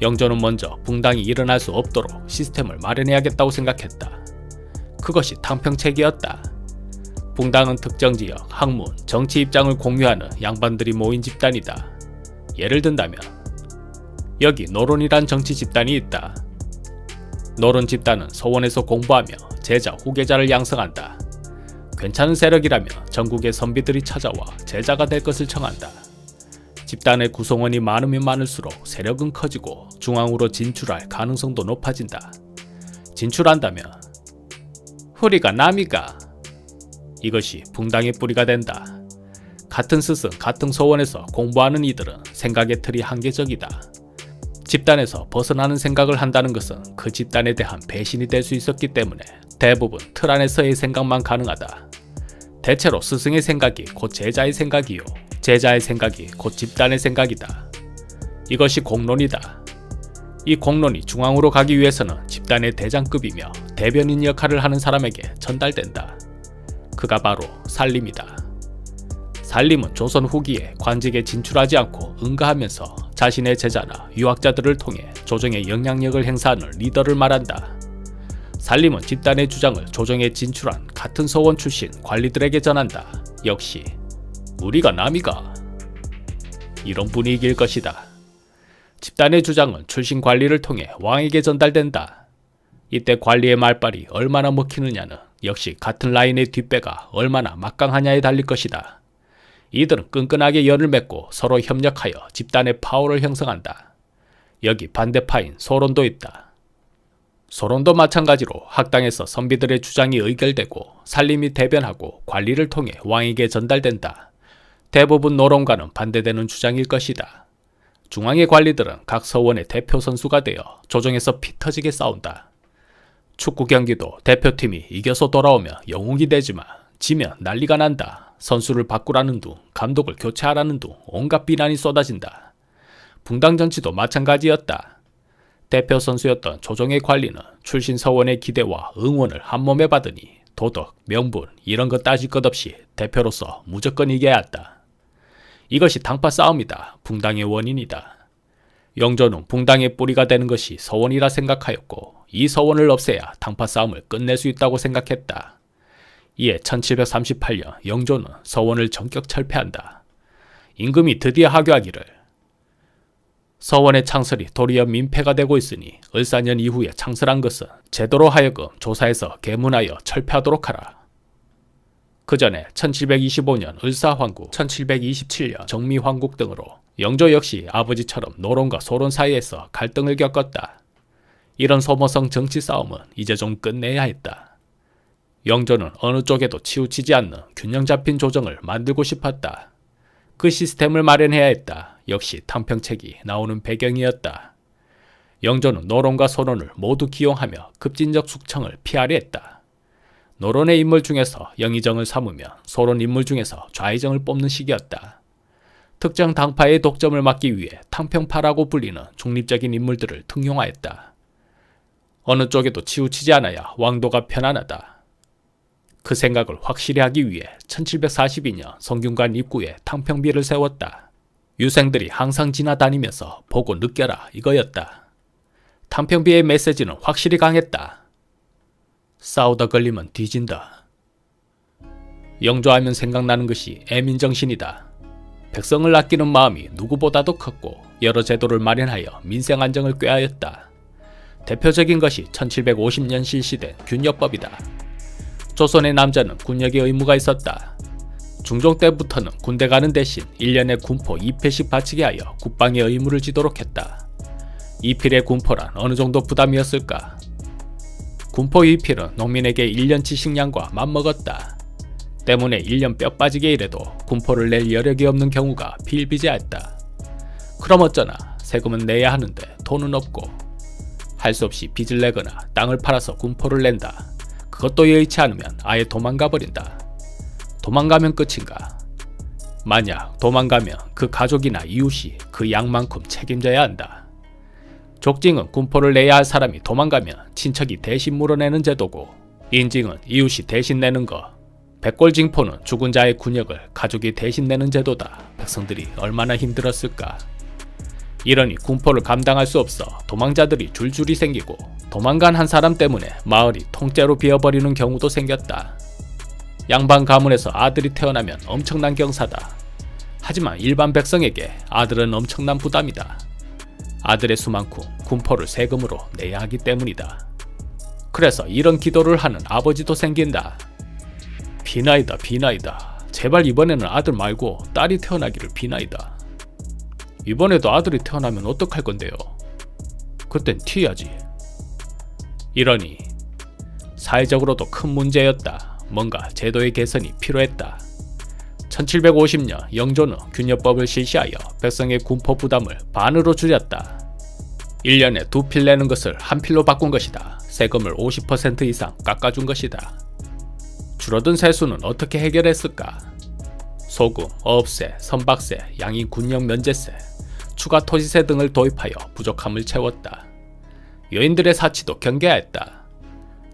영조는 먼저 붕당이 일어날 수 없도록 시스템을 마련해야겠다고 생각했다. 그것이 탕평책이었다. 붕당은 특정 지역, 학문, 정치 입장을 공유하는 양반들이 모인 집단이다. 예를 든다면 여기 노론이란 정치 집단이 있다. 노론 집단은 서원에서 공부하며 제자, 후계자를 양성한다. 괜찮은 세력이라면 전국의 선비들이 찾아와 제자가 될 것을 청한다. 집단의 구성원이 많으면 많을수록 세력은 커지고 중앙으로 진출할 가능성도 높아진다. 진출한다면 후리가 남이가 이것이 붕당의 뿌리가 된다. 같은 스승, 같은 서원에서 공부하는 이들은 생각의 틀이 한계적이다. 집단에서 벗어나는 생각을 한다는 것은 그 집단에 대한 배신이 될 수 있었기 때문에 대부분 틀 안에서의 생각만 가능하다. 대체로 스승의 생각이 곧 제자의 생각이요, 제자의 생각이 곧 집단의 생각이다. 이것이 공론이다. 이 공론이 중앙으로 가기 위해서는 집단의 대장급이며 대변인 역할을 하는 사람에게 전달된다. 그가 바로 살림이다. 살림은 조선 후기에 관직에 진출하지 않고 응가하면서 자신의 제자나 유학자들을 통해 조정에 영향력을 행사하는 리더를 말한다. 살림은 집단의 주장을 조정에 진출한 같은 서원 출신 관리들에게 전한다. 역시 우리가 남이가 이런 분위기일 것이다. 집단의 주장은 출신 관리를 통해 왕에게 전달된다. 이때 관리의 말발이 얼마나 먹히느냐는 역시 같은 라인의 뒷배가 얼마나 막강하냐에 달릴 것이다. 이들은 끈끈하게 연을 맺고 서로 협력하여 집단의 파워를 형성한다. 여기 반대파인 소론도 있다. 소론도 마찬가지로 학당에서 선비들의 주장이 의결되고 살림이 대변하고 관리를 통해 왕에게 전달된다. 대부분 노론과는 반대되는 주장일 것이다. 중앙의 관리들은 각 서원의 대표 선수가 되어 조정에서 피 터지게 싸운다. 축구 경기도 대표팀이 이겨서 돌아오면 영웅이 되지만 지면 난리가 난다. 선수를 바꾸라는 둥, 감독을 교체하라는 둥 온갖 비난이 쏟아진다. 붕당 정치도 마찬가지였다. 대표 선수였던 조정의 관리는 출신 서원의 기대와 응원을 한몸에 받으니 도덕, 명분 이런 것 따질 것 없이 대표로서 무조건 이겨야 한다. 이것이 당파 싸움이다. 붕당의 원인이다. 영조는 붕당의 뿌리가 되는 것이 서원이라 생각하였고 이 서원을 없애야 당파 싸움을 끝낼 수 있다고 생각했다. 이에 1738년 영조는 서원을 전격 철폐한다. 임금이 드디어 하교하기를 서원의 창설이 도리어 민폐가 되고 있으니 을사년 이후에 창설한 것은 제도로 하여금 조사해서 계문하여 철폐하도록 하라. 그 전에 1725년 을사황국, 1727년 정미황국 등으로 영조 역시 아버지처럼 노론과 소론 사이에서 갈등을 겪었다. 이런 소모성 정치 싸움은 이제 좀 끝내야 했다. 영조는 어느 쪽에도 치우치지 않는 균형 잡힌 조정을 만들고 싶었다. 그 시스템을 마련해야 했다. 역시 탕평책이 나오는 배경이었다. 영조는 노론과 소론을 모두 기용하며 급진적 숙청을 피하려 했다. 노론의 인물 중에서 영의정을 삼으며 소론 인물 중에서 좌의정을 뽑는 시기였다. 특정 당파의 독점을 막기 위해 탕평파라고 불리는 중립적인 인물들을 등용하였다. 어느 쪽에도 치우치지 않아야 왕도가 편안하다. 그 생각을 확실히 하기 위해 1742년 성균관 입구에 탕평비를 세웠다. 유생들이 항상 지나다니면서 보고 느껴라 이거였다. 탕평비의 메시지는 확실히 강했다. 싸우다 걸리면 뒤진다. 영조하면 생각나는 것이 애민정신이다. 백성을 아끼는 마음이 누구보다도 컸고 여러 제도를 마련하여 민생 안정을 꾀하였다. 대표적인 것이 1750년 실시된 균역법이다. 조선의 남자는 군역의 의무가 있었다. 중종 때부터는 군대 가는 대신 1년에 군포 2필씩 바치게 하여 국방의 의무를 지도록 했다. 2필의 군포란 어느 정도 부담이었을까? 군포 2필은 농민에게 1년치 식량과 맞먹었다. 때문에 1년 뼈 빠지게 일해도 군포를 낼 여력이 없는 경우가 비일비재했다. 그럼 어쩌나 세금은 내야 하는데 돈은 없고 할 수 없이 빚을 내거나 땅을 팔아서 군포를 낸다. 그것도 여의치 않으면 아예 도망가 버린다. 도망가면 끝인가? 만약 도망가면 그 가족이나 이웃이 그 양만큼 책임져야 한다. 족징은 군포를 내야 할 사람이 도망가면 친척이 대신 물어내는 제도고 인징은 이웃이 대신 내는 거. 백골징포는 죽은 자의 군역을 가족이 대신 내는 제도다. 백성들이 얼마나 힘들었을까. 이러니 군포를 감당할 수 없어 도망자들이 줄줄이 생기고 도망간 한 사람 때문에 마을이 통째로 비어버리는 경우도 생겼다. 양반 가문에서 아들이 태어나면 엄청난 경사다. 하지만 일반 백성에게 아들은 엄청난 부담이다. 아들의 수만큼 군포를 세금으로 내야 하기 때문이다. 그래서 이런 기도를 하는 아버지도 생긴다. 비나이다 비나이다. 제발 이번에는 아들 말고 딸이 태어나기를 비나이다. 이번에도 아들이 태어나면 어떡할 건데요? 그땐 튀어야지. 이러니 사회적으로도 큰 문제였다. 뭔가 제도의 개선이 필요했다. 1750년 영조는 균역법을 실시하여 백성의 군포 부담을 반으로 줄였다. 1년에 2필 내는 것을 1필로 바꾼 것이다. 세금을 50% 이상 깎아준 것이다. 줄어든 세수는 어떻게 해결했을까? 소금, 어업세, 선박세, 양인 군역 면제세, 추가 토지세 등을 도입하여 부족함을 채웠다. 여인들의 사치도 경계하였다.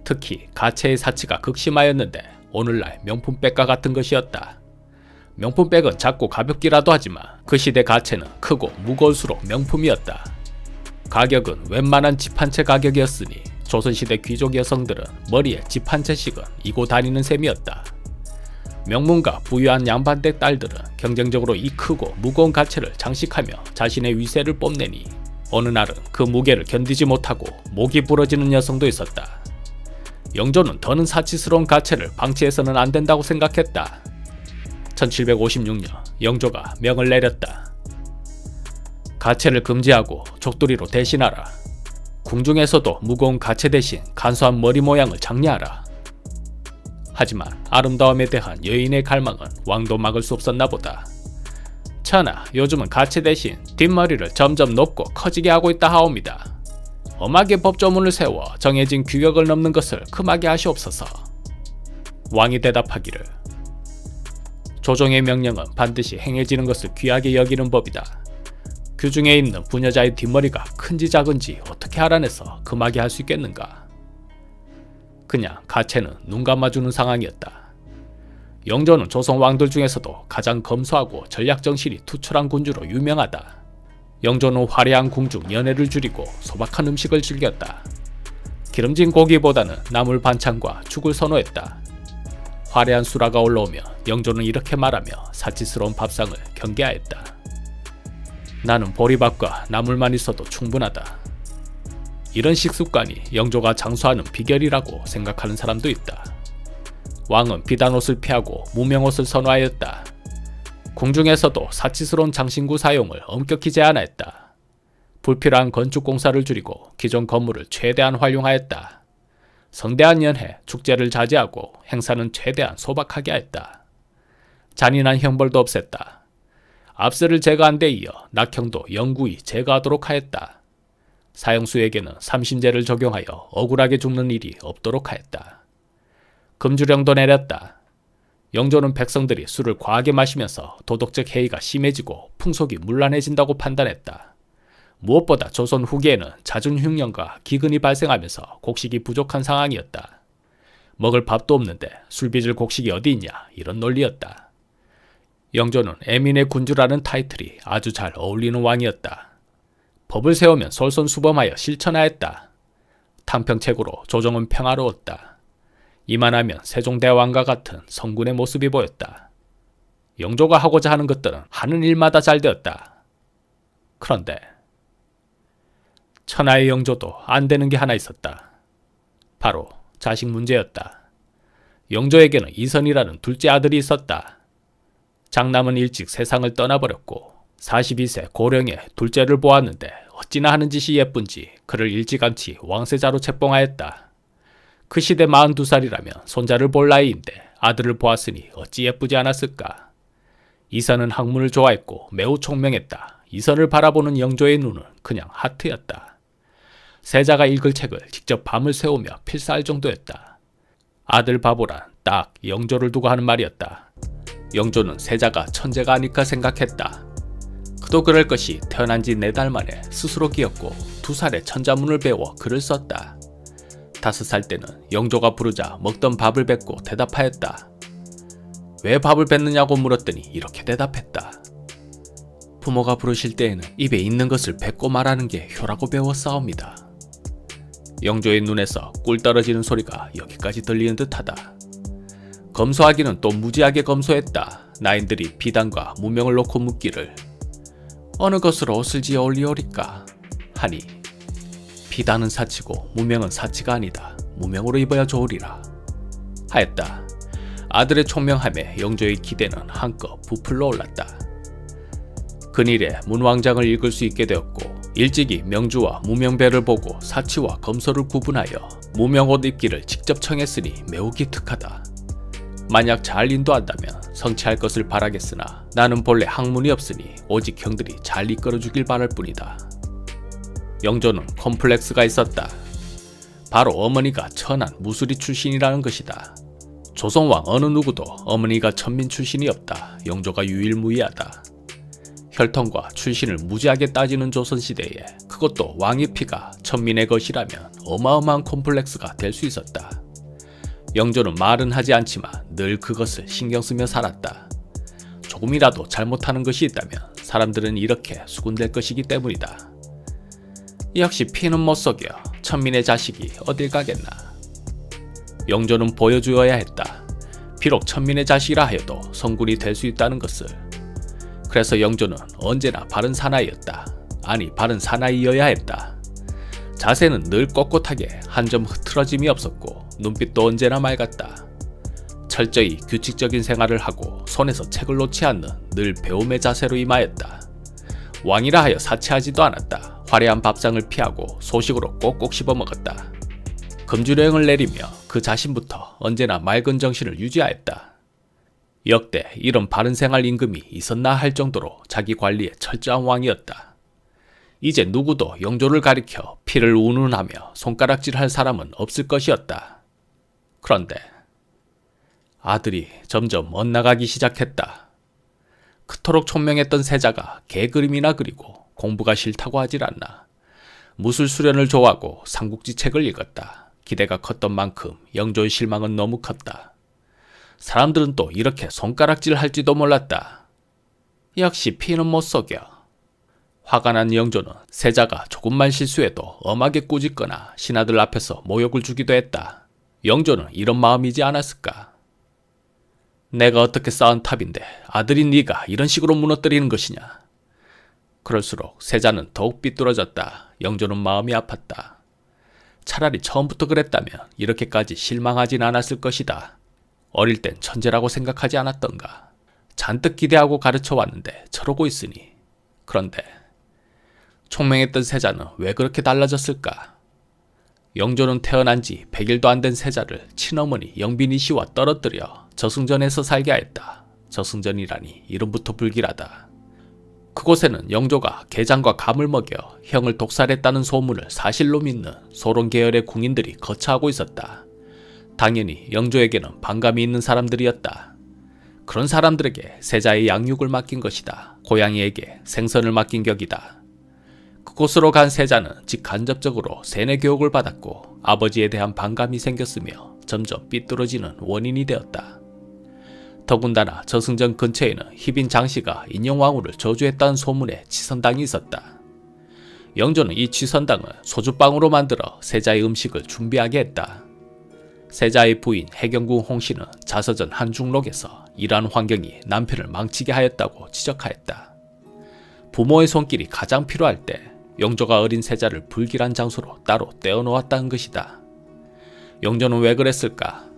특히 가채의 사치가 극심하였는데 오늘날 명품백과 같은 것이었다. 명품백은 작고 가볍기라도 하지만 그 시대 가채는 크고 무거울수록 명품이었다. 가격은 웬만한 집 한 채 가격이었으니 조선시대 귀족 여성들은 머리에 집 한 채씩은 이고 다니는 셈이었다. 명문가 부유한 양반댁 딸들은 경쟁적으로 이 크고 무거운 가채를 장식하며 자신의 위세를 뽐내니 어느 날은 그 무게를 견디지 못하고 목이 부러지는 여성도 있었다. 영조는 더는 사치스러운 가채를 방치해서는 안 된다고 생각했다. 1756년 영조가 명을 내렸다. 가채를 금지하고 족두리로 대신하라. 궁중에서도 무거운 가채 대신 간소한 머리 모양을 장려하라. 하지만 아름다움에 대한 여인의 갈망은 왕도 막을 수 없었나 보다. 천하, 요즘은 가채 대신 뒷머리를 점점 높고 커지게 하고 있다 하옵니다. 엄하게 법조문을 세워 정해진 규격을 넘는 것을 금하게 하시옵소서. 왕이 대답하기를, 조정의 명령은 반드시 행해지는 것을 귀하게 여기는 법이다. 규중에 있는 부녀자의 뒷머리가 큰지 작은지 어떻게 알아내서 금하게 할 수 있겠는가. 그냥 가채는 눈 감아주는 상황이었다. 영조는 조선 왕들 중에서도 가장 검소하고 전략정신이 투철한 군주로 유명하다. 영조는 화려한 궁중 연회를 줄이고 소박한 음식을 즐겼다. 기름진 고기보다는 나물 반찬과 죽을 선호했다. 화려한 수라가 올라오며 영조는 이렇게 말하며 사치스러운 밥상을 경계하였다. 나는 보리밥과 나물만 있어도 충분하다. 이런 식습관이 영조가 장수하는 비결이라고 생각하는 사람도 있다. 왕은 비단옷을 피하고 무명옷을 선호하였다. 궁중에서도 사치스러운 장신구 사용을 엄격히 제한하였다. 불필요한 건축공사를 줄이고 기존 건물을 최대한 활용하였다. 성대한 연회, 축제를 자제하고 행사는 최대한 소박하게 하였다. 잔인한 형벌도 없앴다. 압세를 제거한 데 이어 낙형도 영구히 제거하도록 하였다. 사형수에게는 삼심제를 적용하여 억울하게 죽는 일이 없도록 하였다. 금주령도 내렸다. 영조는 백성들이 술을 과하게 마시면서 도덕적 해이가 심해지고 풍속이 문란해진다고 판단했다. 무엇보다 조선 후기에는 잦은 흉년과 기근이 발생하면서 곡식이 부족한 상황이었다. 먹을 밥도 없는데 술 빚을 곡식이 어디 있냐, 이런 논리였다. 영조는 애민의 군주라는 타이틀이 아주 잘 어울리는 왕이었다. 법을 세우면 솔선수범하여 실천하였다. 탕평책으로 조정은 평화로웠다. 이만하면 세종대왕과 같은 성군의 모습이 보였다. 영조가 하고자 하는 것들은 하는 일마다 잘 되었다. 그런데 천하의 영조도 안 되는 게 하나 있었다. 바로 자식 문제였다. 영조에게는 이선이라는 둘째 아들이 있었다. 장남은 일찍 세상을 떠나버렸고 42세 고령에 둘째를 보았는데 어찌나 하는 짓이 예쁜지 그를 일찌감치 왕세자로 책봉하였다. 그 시대 42살이라면 손자를 볼 나이인데 아들을 보았으니 어찌 예쁘지 않았을까. 이선은 학문을 좋아했고 매우 총명했다. 이선을 바라보는 영조의 눈은 그냥 하트였다. 세자가 읽을 책을 직접 밤을 새우며 필사할 정도였다. 아들 바보란 딱 영조를 두고 하는 말이었다. 영조는 세자가 천재가 아닐까 생각했다. 그도 그럴 것이 태어난 지 4달 만에 스스로 기었고 2살에 천자문을 배워 글을 썼다. 5살 때는 영조가 부르자 먹던 밥을 뱉고 대답하였다. 왜 밥을 뱉느냐고 물었더니 이렇게 대답했다. 부모가 부르실 때에는 입에 있는 것을 뱉고 말하는 게 효라고 배웠사옵니다. 영조의 눈에서 꿀 떨어지는 소리가 여기까지 들리는 듯하다. 검소하기는 또 무지하게 검소했다. 나인들이 비단과 무명을 놓고 묻기를 어느 것으로 옷을 지어 올리오리까 하니 비단은 사치고 무명은 사치가 아니다. 무명으로 입어야 좋으리라 하였다. 아들의 총명함에 영조의 기대는 한껏 부풀러 올랐다. 근일에 문왕장을 읽을 수 있게 되었고 일찍이 명주와 무명배를 보고 사치와 검소를 구분하여 무명옷 입기를 직접 청했으니 매우 기특하다. 만약 잘 인도한다면 성취할 것을 바라겠으나 나는 본래 학문이 없으니 오직 형들이 잘 이끌어주길 바랄 뿐이다. 영조는 콤플렉스가 있었다. 바로 어머니가 천한 무수리 출신이라는 것이다. 조선왕 어느 누구도 어머니가 천민 출신이 없다. 영조가 유일무이하다. 혈통과 출신을 무지하게 따지는 조선시대에 그것도 왕의 피가 천민의 것이라면 어마어마한 콤플렉스가 될 수 있었다. 영조는 말은 하지 않지만 늘 그것을 신경 쓰며 살았다. 조금이라도 잘못하는 것이 있다면 사람들은 이렇게 수군될 것이기 때문이다. 역시 피는 못 속여 천민의 자식이 어딜 가겠나. 영조는 보여주어야 했다. 비록 천민의 자식이라 하여도 성군이 될 수 있다는 것을. 그래서 영조는 언제나 바른 사나이였다. 아니, 바른 사나이여야 했다. 자세는 늘 꼿꼿하게 한 점 흐트러짐이 없었고 눈빛도 언제나 맑았다. 철저히 규칙적인 생활을 하고 손에서 책을 놓지 않는 늘 배움의 자세로 임하였다. 왕이라 하여 사치하지도 않았다. 화려한 밥상을 피하고 소식으로 꼭꼭 씹어먹었다. 금주령을 내리며 그 자신부터 언제나 맑은 정신을 유지하였다. 역대 이런 바른 생활 임금이 있었나 할 정도로 자기 관리에 철저한 왕이었다. 이제 누구도 영조를 가리켜 피를 운운하며 손가락질할 사람은 없을 것이었다. 그런데 아들이 점점 엇나가기 시작했다. 그토록 총명했던 세자가 개그림이나 그리고 공부가 싫다고 하질 않나. 무술 수련을 좋아하고 삼국지 책을 읽었다. 기대가 컸던 만큼 영조의 실망은 너무 컸다. 사람들은 또 이렇게 손가락질 할지도 몰랐다. 역시 피는 못 속여. 화가 난 영조는 세자가 조금만 실수해도 엄하게 꾸짖거나 신하들 앞에서 모욕을 주기도 했다. 영조는 이런 마음이지 않았을까? 내가 어떻게 쌓은 탑인데 아들인 네가 이런 식으로 무너뜨리는 것이냐. 그럴수록 세자는 더욱 삐뚤어졌다. 영조는 마음이 아팠다. 차라리 처음부터 그랬다면 이렇게까지 실망하진 않았을 것이다. 어릴 땐 천재라고 생각하지 않았던가. 잔뜩 기대하고 가르쳐 왔는데 저러고 있으니. 그런데 총명했던 세자는 왜 그렇게 달라졌을까? 영조는 태어난 지 100일도 안 된 세자를 친어머니 영빈이 씨와 떨어뜨려 저승전에서 살게 하였다. 저승전이라니 이름부터 불길하다. 그곳에는 영조가 게장과 감을 먹여 형을 독살했다는 소문을 사실로 믿는 소론 계열의 궁인들이 거처하고 있었다. 당연히 영조에게는 반감이 있는 사람들이었다. 그런 사람들에게 세자의 양육을 맡긴 것이다. 고양이에게 생선을 맡긴 격이다. 그곳으로 간 세자는 직간접적으로 세뇌 교육을 받았고 아버지에 대한 반감이 생겼으며 점점 삐뚤어지는 원인이 되었다. 더군다나 저승전 근처에는 희빈 장씨가 인형왕후를 저주했다는 소문에 치선당이 있었다. 영조는 이 치선당을 소주빵으로 만들어 세자의 음식을 준비하게 했다. 세자의 부인 해경궁 홍씨는 자서전 한중록에서 이러한 환경이 남편을 망치게 하였다고 지적하였다. 부모의 손길이 가장 필요할 때 영조가 어린 세자를 불길한 장소로 따로 떼어놓았다는 것이다. 영조는 왜 그랬을까?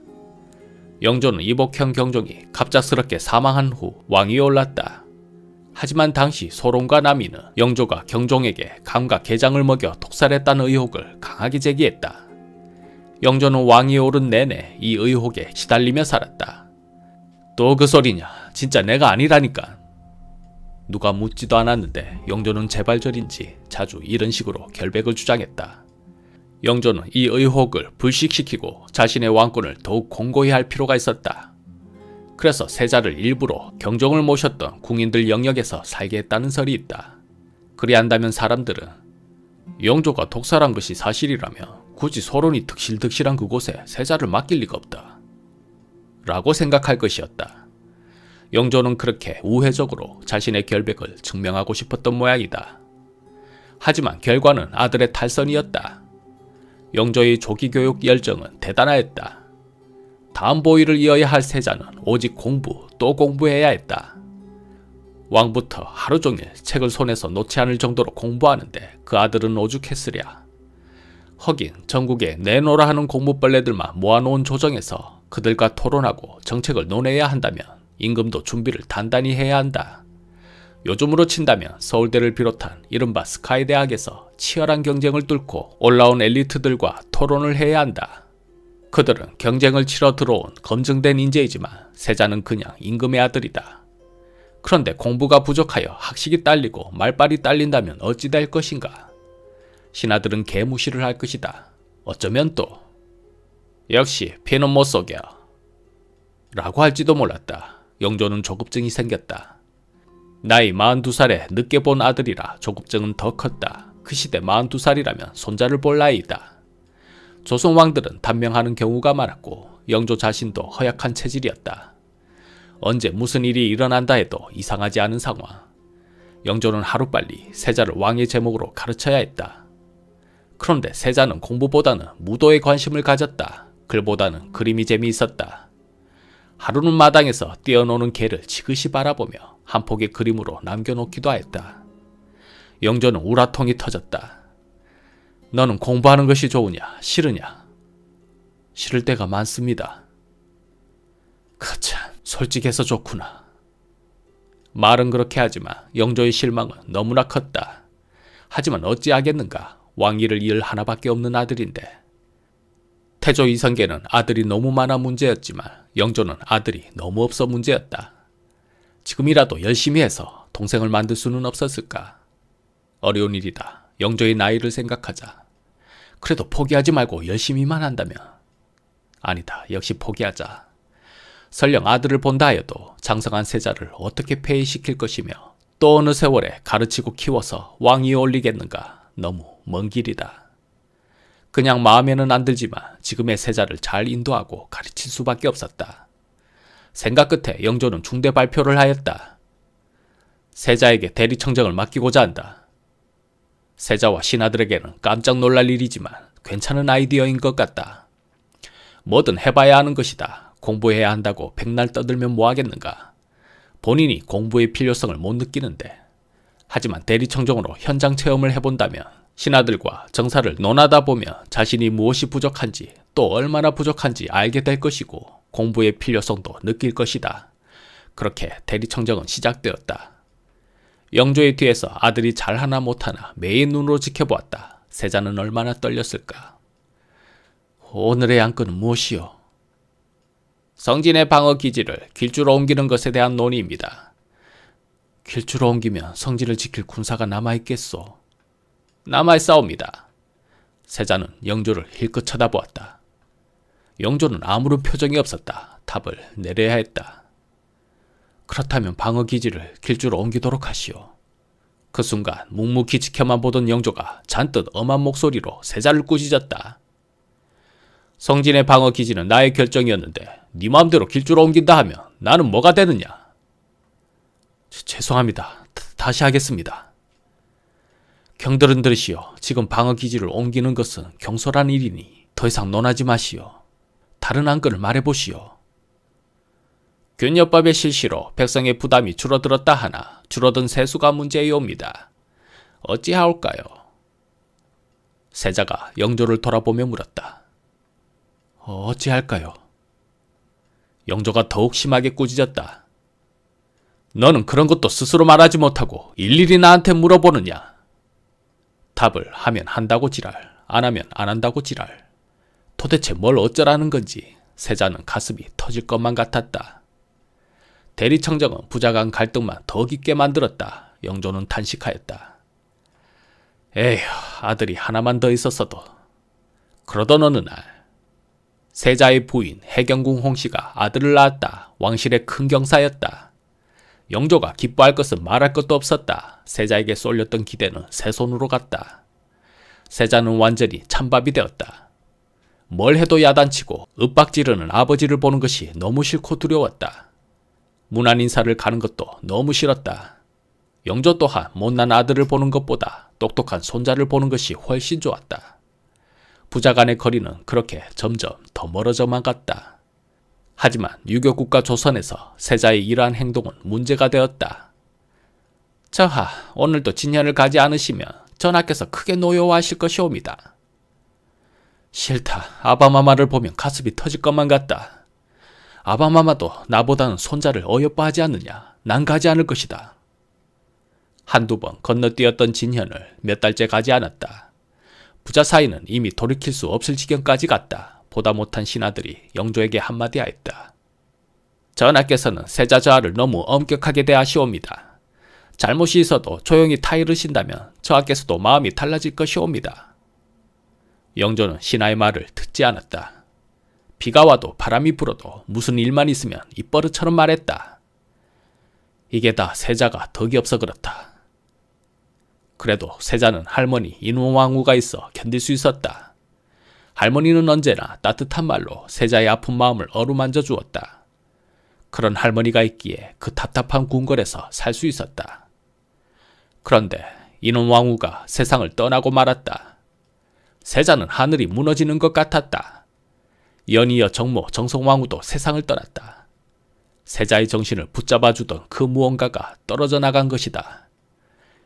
영조는 이복형 경종이 갑작스럽게 사망한 후 왕위에 올랐다. 하지만 당시 소론과 남이는 영조가 경종에게 감과 게장을 먹여 독살했다는 의혹을 강하게 제기했다. 영조는 왕위에 오른 내내 이 의혹에 시달리며 살았다. 또 그 소리냐? 진짜 내가 아니라니까. 누가 묻지도 않았는데 영조는 제발저린지 자주 이런 식으로 결백을 주장했다. 영조는 이 의혹을 불식시키고 자신의 왕권을 더욱 공고히 할 필요가 있었다. 그래서 세자를 일부러 경종을 모셨던 궁인들 영역에서 살게 했다는 설이 있다. 그리한다면 사람들은 영조가 독살한 것이 사실이라며 굳이 소론이 득실득실한 그곳에 세자를 맡길 리가 없다. 라고 생각할 것이었다. 영조는 그렇게 우회적으로 자신의 결백을 증명하고 싶었던 모양이다. 하지만 결과는 아들의 탈선이었다. 영조의 조기교육 열정은 대단하였다. 다음 보위를 이어야 할 세자는 오직 공부 또 공부해야 했다. 왕부터 하루 종일 책을 손에서 놓지 않을 정도로 공부하는데 그 아들은 오죽했으랴. 허긴 전국에 내노라 하는 공부벌레들만 모아놓은 조정에서 그들과 토론하고 정책을 논해야 한다면 임금도 준비를 단단히 해야 한다. 요즘으로 친다면 서울대를 비롯한 이른바 스카이 대학에서 치열한 경쟁을 뚫고 올라온 엘리트들과 토론을 해야 한다. 그들은 경쟁을 치러 들어온 검증된 인재이지만 세자는 그냥 임금의 아들이다. 그런데 공부가 부족하여 학식이 딸리고 말빨이 딸린다면 어찌 될 것인가? 신하들은 개무시를 할 것이다. 어쩌면 또 역시 피는 못 속여 라고 할지도 몰랐다. 영조는 조급증이 생겼다. 나이 42살에 늦게 본 아들이라 조급증은 더 컸다. 그 시대 42살이라면 손자를 볼 나이이다. 조선 왕들은 단명하는 경우가 많았고 영조 자신도 허약한 체질이었다. 언제 무슨 일이 일어난다 해도 이상하지 않은 상황. 영조는 하루빨리 세자를 왕의 제목으로 가르쳐야 했다. 그런데 세자는 공부보다는 무도에 관심을 가졌다. 글보다는 그림이 재미있었다. 하루는 마당에서 뛰어노는 개를 지그시 바라보며 한 폭의 그림으로 남겨놓기도 하였다. 영조는 우라통이 터졌다. 너는 공부하는 것이 좋으냐, 싫으냐? 싫을 때가 많습니다. 그참, 솔직해서 좋구나. 말은 그렇게 하지만 영조의 실망은 너무나 컸다. 하지만 어찌하겠는가, 왕위를 이을 하나밖에 없는 아들인데. 태조 이성계는 아들이 너무 많아 문제였지만 영조는 아들이 너무 없어 문제였다. 지금이라도 열심히 해서 동생을 만들 수는 없었을까? 어려운 일이다. 영조의 나이를 생각하자. 그래도 포기하지 말고 열심히만 한다면. 아니다. 역시 포기하자. 설령 아들을 본다 하여도 장성한 세자를 어떻게 폐위시킬 것이며 또 어느 세월에 가르치고 키워서 왕위에 올리겠는가. 너무 먼 길이다. 그냥 마음에는 안 들지만 지금의 세자를 잘 인도하고 가르칠 수밖에 없었다. 생각 끝에 영조는 중대 발표를 하였다. 세자에게 대리청정을 맡기고자 한다. 세자와 신하들에게는 깜짝 놀랄 일이지만 괜찮은 아이디어인 것 같다. 뭐든 해봐야 하는 것이다. 공부해야 한다고 백날 떠들면 뭐하겠는가. 본인이 공부의 필요성을 못 느끼는데. 하지만 대리청정으로 현장 체험을 해본다면 신하들과 정사를 논하다 보면 자신이 무엇이 부족한지 또 얼마나 부족한지 알게 될 것이고 공부의 필요성도 느낄 것이다. 그렇게 대리청정은 시작되었다. 영조의 뒤에서 아들이 잘하나 못하나 매의 눈으로 지켜보았다. 세자는 얼마나 떨렸을까. 오늘의 안건은 무엇이요? 성진의 방어 기지를 길주로 옮기는 것에 대한 논의입니다. 길주로 옮기면 성진을 지킬 군사가 남아있겠소. 남아있사옵니다. 세자는 영조를 힐끗 쳐다보았다. 영조는 아무런 표정이 없었다. 답을 내려야 했다. 그렇다면 방어기지를 길주로 옮기도록 하시오. 그 순간 묵묵히 지켜만 보던 영조가 잔뜩 엄한 목소리로 세자를 꾸짖었다. 성진의 방어기지는 나의 결정이었는데 네 마음대로 길주로 옮긴다 하면 나는 뭐가 되느냐. 죄송합니다. 다시 하겠습니다. 경들은 들으시오. 지금 방어기지를 옮기는 것은 경솔한 일이니 더 이상 논하지 마시오. 다른 안건을 말해보시오. 균여법의 실시로 백성의 부담이 줄어들었다 하나 줄어든 세수가 문제이옵니다. 어찌하올까요? 세자가 영조를 돌아보며 물었다. 어찌할까요? 영조가 더욱 심하게 꾸짖었다. 너는 그런 것도 스스로 말하지 못하고 일일이 나한테 물어보느냐? 답을 하면 한다고 지랄, 안 하면 안 한다고 지랄. 도대체 뭘 어쩌라는 건지 세자는 가슴이 터질 것만 같았다. 대리청정은 부자 간 갈등만 더 깊게 만들었다. 영조는 탄식하였다. 에휴, 아들이 하나만 더 있었어도. 그러던 어느 날 세자의 부인 해경궁 홍씨가 아들을 낳았다. 왕실의 큰 경사였다. 영조가 기뻐할 것은 말할 것도 없었다. 세자에게 쏠렸던 기대는 새 손으로 갔다. 세자는 완전히 찬밥이 되었다. 뭘 해도 야단치고 윽박지르는 아버지를 보는 것이 너무 싫고 두려웠다. 문안 인사를 가는 것도 너무 싫었다. 영조 또한 못난 아들을 보는 것보다 똑똑한 손자를 보는 것이 훨씬 좋았다. 부자 간의 거리는 그렇게 점점 더 멀어져만 갔다. 하지만 유교국가 조선에서 세자의 이러한 행동은 문제가 되었다. 저하, 오늘도 진현을 가지 않으시면 전하께서 크게 노여워하실 것이옵니다. 싫다. 아바마마를 보면 가슴이 터질 것만 같다. 아바마마도 나보다는 손자를 어여뻐하지 않느냐. 난 가지 않을 것이다. 한두 번 건너뛰었던 진현을 몇 달째 가지 않았다. 부자 사이는 이미 돌이킬 수 없을 지경까지 갔다. 보다 못한 신하들이 영조에게 한마디 하였다. 전하께서는 세자 저하를 너무 엄격하게 대하시옵니다. 잘못이 있어도 조용히 타이르신다면 저하께서도 마음이 달라질 것이옵니다. 영조는 신하의 말을 듣지 않았다. 비가 와도 바람이 불어도 무슨 일만 있으면 입버릇처럼 말했다. 이게 다 세자가 덕이 없어 그렇다. 그래도 세자는 할머니 인원왕후가 있어 견딜 수 있었다. 할머니는 언제나 따뜻한 말로 세자의 아픈 마음을 어루만져 주었다. 그런 할머니가 있기에 그 답답한 궁궐에서 살 수 있었다. 그런데 이놈 왕후가 세상을 떠나고 말았다. 세자는 하늘이 무너지는 것 같았다. 연이어 정모 정성왕후도 세상을 떠났다. 세자의 정신을 붙잡아주던 그 무언가가 떨어져 나간 것이다.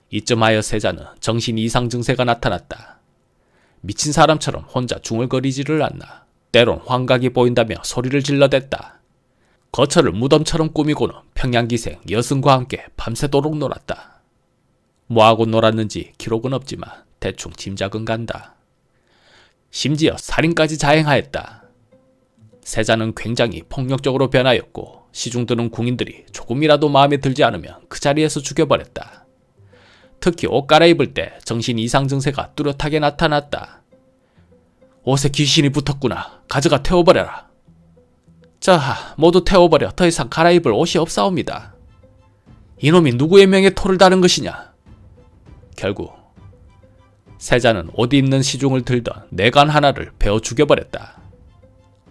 이쯤하여 세자는 정신 이상 증세가 나타났다. 미친 사람처럼 혼자 중얼거리지를 않나 때론 환각이 보인다며 소리를 질러댔다. 거처를 무덤처럼 꾸미고는 평양기생 여승과 함께 밤새도록 놀았다. 뭐하고 놀았는지 기록은 없지만 대충 짐작은 간다. 심지어 살인까지 자행하였다. 세자는 굉장히 폭력적으로 변하였고 시중드는 궁인들이 조금이라도 마음에 들지 않으면 그 자리에서 죽여버렸다. 특히 옷 갈아입을 때 정신 이상 증세가 뚜렷하게 나타났다. 옷에 귀신이 붙었구나. 가져가 태워버려라. 자, 모두 태워버려. 더 이상 갈아입을 옷이 없사옵니다. 이놈이 누구의 명에 토를 다른 것이냐. 결국 세자는 옷 입는 시중을 들던 내관 하나를 베어 죽여버렸다.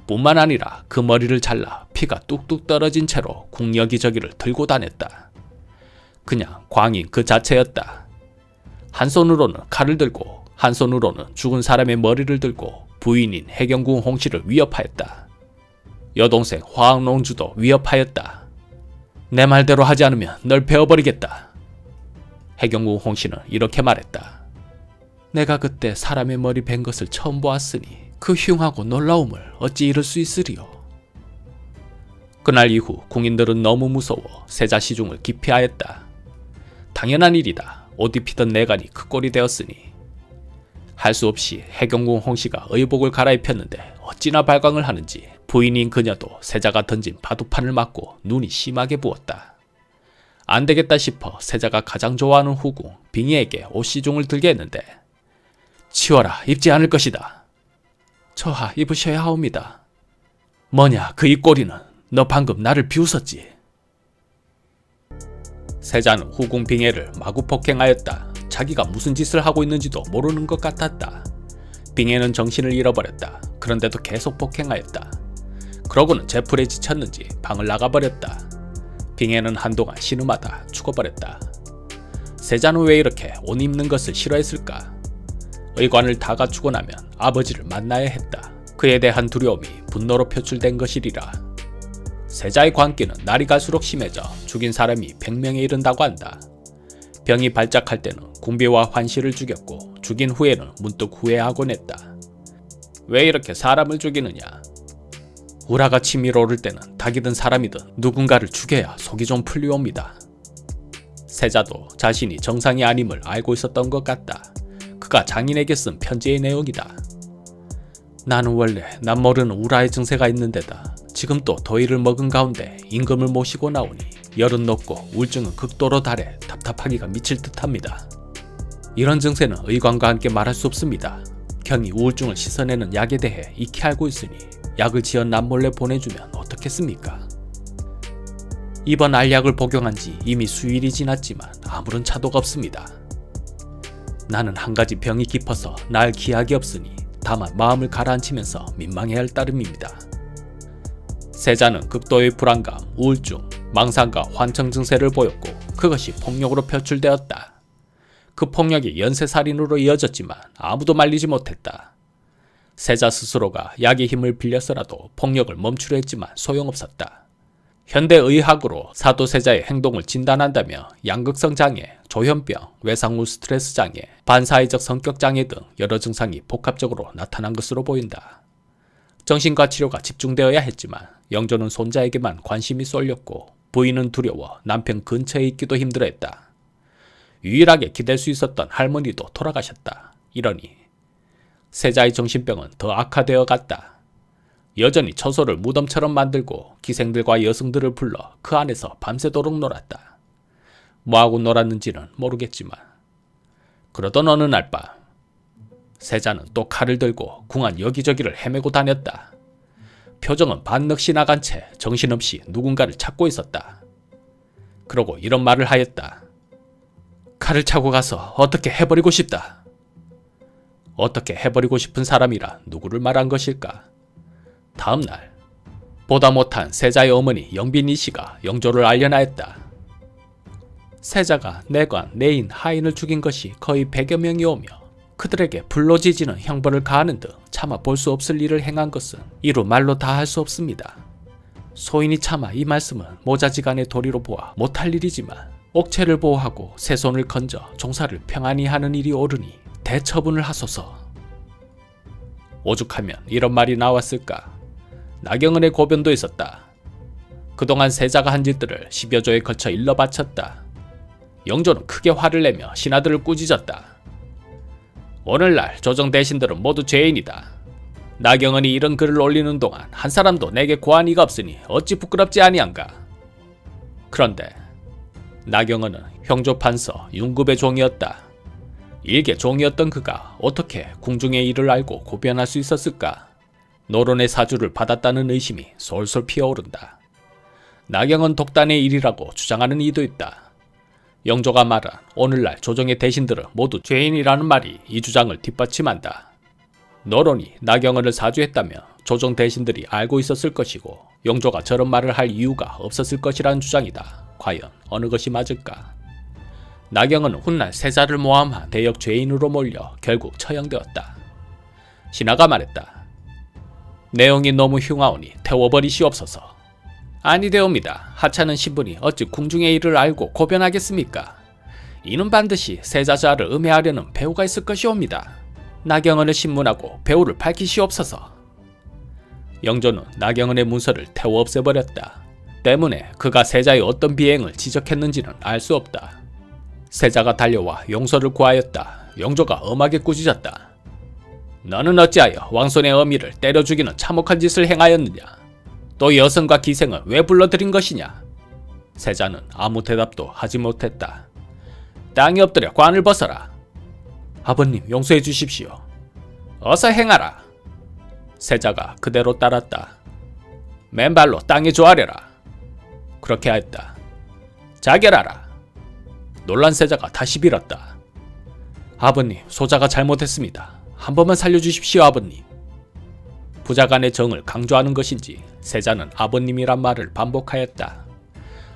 뿐만 아니라 그 머리를 잘라 피가 뚝뚝 떨어진 채로 궁 여기저기를 들고 다녔다. 그냥 광인 그 자체였다. 한 손으로는 칼을 들고 한 손으로는 죽은 사람의 머리를 들고 부인인 해경궁 홍씨를 위협하였다. 여동생 화학농주도 위협하였다. 내 말대로 하지 않으면 널 베어버리겠다. 해경궁 홍씨는 이렇게 말했다. 내가 그때 사람의 머리 벤 것을 처음 보았으니 그 흉하고 놀라움을 어찌 이룰 수 있으리요. 그날 이후 궁인들은 너무 무서워 세자 시중을 기피하였다. 당연한 일이다. 옷 입히던 내관이 그 꼴이 되었으니. 할 수 없이 해경궁 홍씨가 의복을 갈아입혔는데 어찌나 발광을 하는지 부인인 그녀도 세자가 던진 바둑판을 맞고 눈이 심하게 부었다. 안 되겠다 싶어 세자가 가장 좋아하는 후궁 빙의에게 옷 시중을 들게 했는데 치워라. 입지 않을 것이다. 저하 입으셔야 하옵니다. 뭐냐 그 입꼬리는. 너 방금 나를 비웃었지. 세자는 후궁 빙의를 마구 폭행하였다. 자기가 무슨 짓을 하고 있는지도 모르는 것 같았다. 빙의는 정신을 잃어버렸다. 그런데도 계속 폭행하였다. 그러고는 제풀에 지쳤는지 방을 나가버렸다. 빙의는 한동안 신음하다 죽어버렸다. 세자는 왜 이렇게 옷 입는 것을 싫어했을까? 의관을 다 갖추고 나면 아버지를 만나야 했다. 그에 대한 두려움이 분노로 표출된 것이리라. 세자의 광기는 날이 갈수록 심해져 죽인 사람이 100명에 이른다고 한다. 병이 발작할 때는 궁비와 환시를 죽였고 죽인 후에는 문득 후회하곤 했다. 왜 이렇게 사람을 죽이느냐? 우라가 치밀어 오를 때는 닭이든 사람이든 누군가를 죽여야 속이 좀 풀리옵니다. 세자도 자신이 정상이 아님을 알고 있었던 것 같다. 그가 장인에게 쓴 편지의 내용이다. 나는 원래 남 모르는 우라의 증세가 있는데다 지금 또 더위를 먹은 가운데 임금을 모시고 나오니 열은 높고 우울증은 극도로 달해 답답하기가 미칠 듯합니다. 이런 증세는 의관과 함께 말할 수 없습니다. 경히 우울증을 씻어내는 약에 대해 익히 알고 있으니 약을 지어 남몰래 보내주면 어떻겠습니까? 이번 알약을 복용한 지 이미 수일이 지났지만 아무런 차도가 없습니다. 나는 한 가지 병이 깊어서 나을 기약이 없으니 다만 마음을 가라앉히면서 민망해야 할 따름입니다. 세자는 극도의 불안감, 우울증, 망상과 환청 증세를 보였고 그것이 폭력으로 표출되었다. 그 폭력이 연쇄살인으로 이어졌지만 아무도 말리지 못했다. 세자 스스로가 약의 힘을 빌려서라도 폭력을 멈추려 했지만 소용없었다. 현대의학으로 사도세자의 행동을 진단한다며 양극성 장애, 조현병, 외상후 스트레스 장애, 반사회적 성격 장애 등 여러 증상이 복합적으로 나타난 것으로 보인다. 정신과 치료가 집중되어야 했지만 영조는 손자에게만 관심이 쏠렸고 부인은 두려워 남편 근처에 있기도 힘들어했다. 유일하게 기댈 수 있었던 할머니도 돌아가셨다. 이러니 세자의 정신병은 더 악화되어 갔다. 여전히 처소를 무덤처럼 만들고 기생들과 여성들을 불러 그 안에서 밤새도록 놀았다. 뭐하고 놀았는지는 모르겠지만 그러던 어느 날 밤 세자는 또 칼을 들고 궁안 여기저기를 헤매고 다녔다. 표정은 반넋이 나간 채 정신없이 누군가를 찾고 있었다. 그러고 이런 말을 하였다. 칼을 차고 가서 어떻게 해버리고 싶다. 어떻게 해버리고 싶은 사람이라 누구를 말한 것일까? 다음 날 보다 못한 세자의 어머니 영빈이 씨가 영조를 알려나했다. 세자가 내관, 내인, 하인을 죽인 것이 거의 100여 명이 오며 그들에게 불로지지는 형벌을 가하는 등 차마 볼 수 없을 일을 행한 것은 이루 말로 다 할 수 없습니다. 소인이 차마 이 말씀은 모자지간의 도리로 보아 못할 일이지만 옥체를 보호하고 세손을 건져 종사를 평안히 하는 일이 옳으니 대처분을 하소서. 오죽하면 이런 말이 나왔을까. 나경은의 고변도 있었다. 그동안 세자가 한 짓들을 10여 조에 걸쳐 일러 바쳤다. 영조는 크게 화를 내며 신하들을 꾸짖었다. 오늘날 조정 대신들은 모두 죄인이다. 나경은이 이런 글을 올리는 동안 한 사람도 내게 고한 이가 없으니 어찌 부끄럽지 아니한가. 그런데 나경은은 형조판서 윤급의 종이었다. 일개 종이었던 그가 어떻게 궁중의 일을 알고 고변할 수 있었을까. 노론의 사주를 받았다는 의심이 솔솔 피어오른다. 나경은 독단의 일이라고 주장하는 이도 있다. 영조가 말한 오늘날 조정의 대신들은 모두 죄인이라는 말이 이 주장을 뒷받침한다. 노론이 나경은을 사주했다며 조정 대신들이 알고 있었을 것이고 영조가 저런 말을 할 이유가 없었을 것이라는 주장이다. 과연 어느 것이 맞을까? 나경은은 훗날 세자를 모함한 대역 죄인으로 몰려 결국 처형되었다. 신하가 말했다. 내용이 너무 흉하오니 태워버리시옵소서. 아니되옵니다. 하찮은 신분이 어찌 궁중의 일을 알고 고변하겠습니까? 이는 반드시 세자좌를 음해하려는 배우가 있을 것이옵니다. 나경은을 신문하고 배우를 밝히시옵소서. 영조는 나경은의 문서를 태워 없애버렸다. 때문에 그가 세자의 어떤 비행을 지적했는지는 알 수 없다. 세자가 달려와 용서를 구하였다. 영조가 엄하게 꾸짖었다. 너는 어찌하여 왕손의 어미를 때려 죽이는 참혹한 짓을 행하였느냐? 또 여성과 기생을 왜 불러들인 것이냐? 세자는 아무 대답도 하지 못했다. 땅에 엎드려 관을 벗어라. 아버님 용서해 주십시오. 어서 행하라. 세자가 그대로 따랐다. 맨발로 땅에 조아려라. 그렇게 하였다. 자결하라. 놀란 세자가 다시 빌었다. 아버님 소자가 잘못했습니다. 한 번만 살려주십시오 아버님. 부자간의 정을 강조하는 것인지 세자는 아버님이란 말을 반복하였다.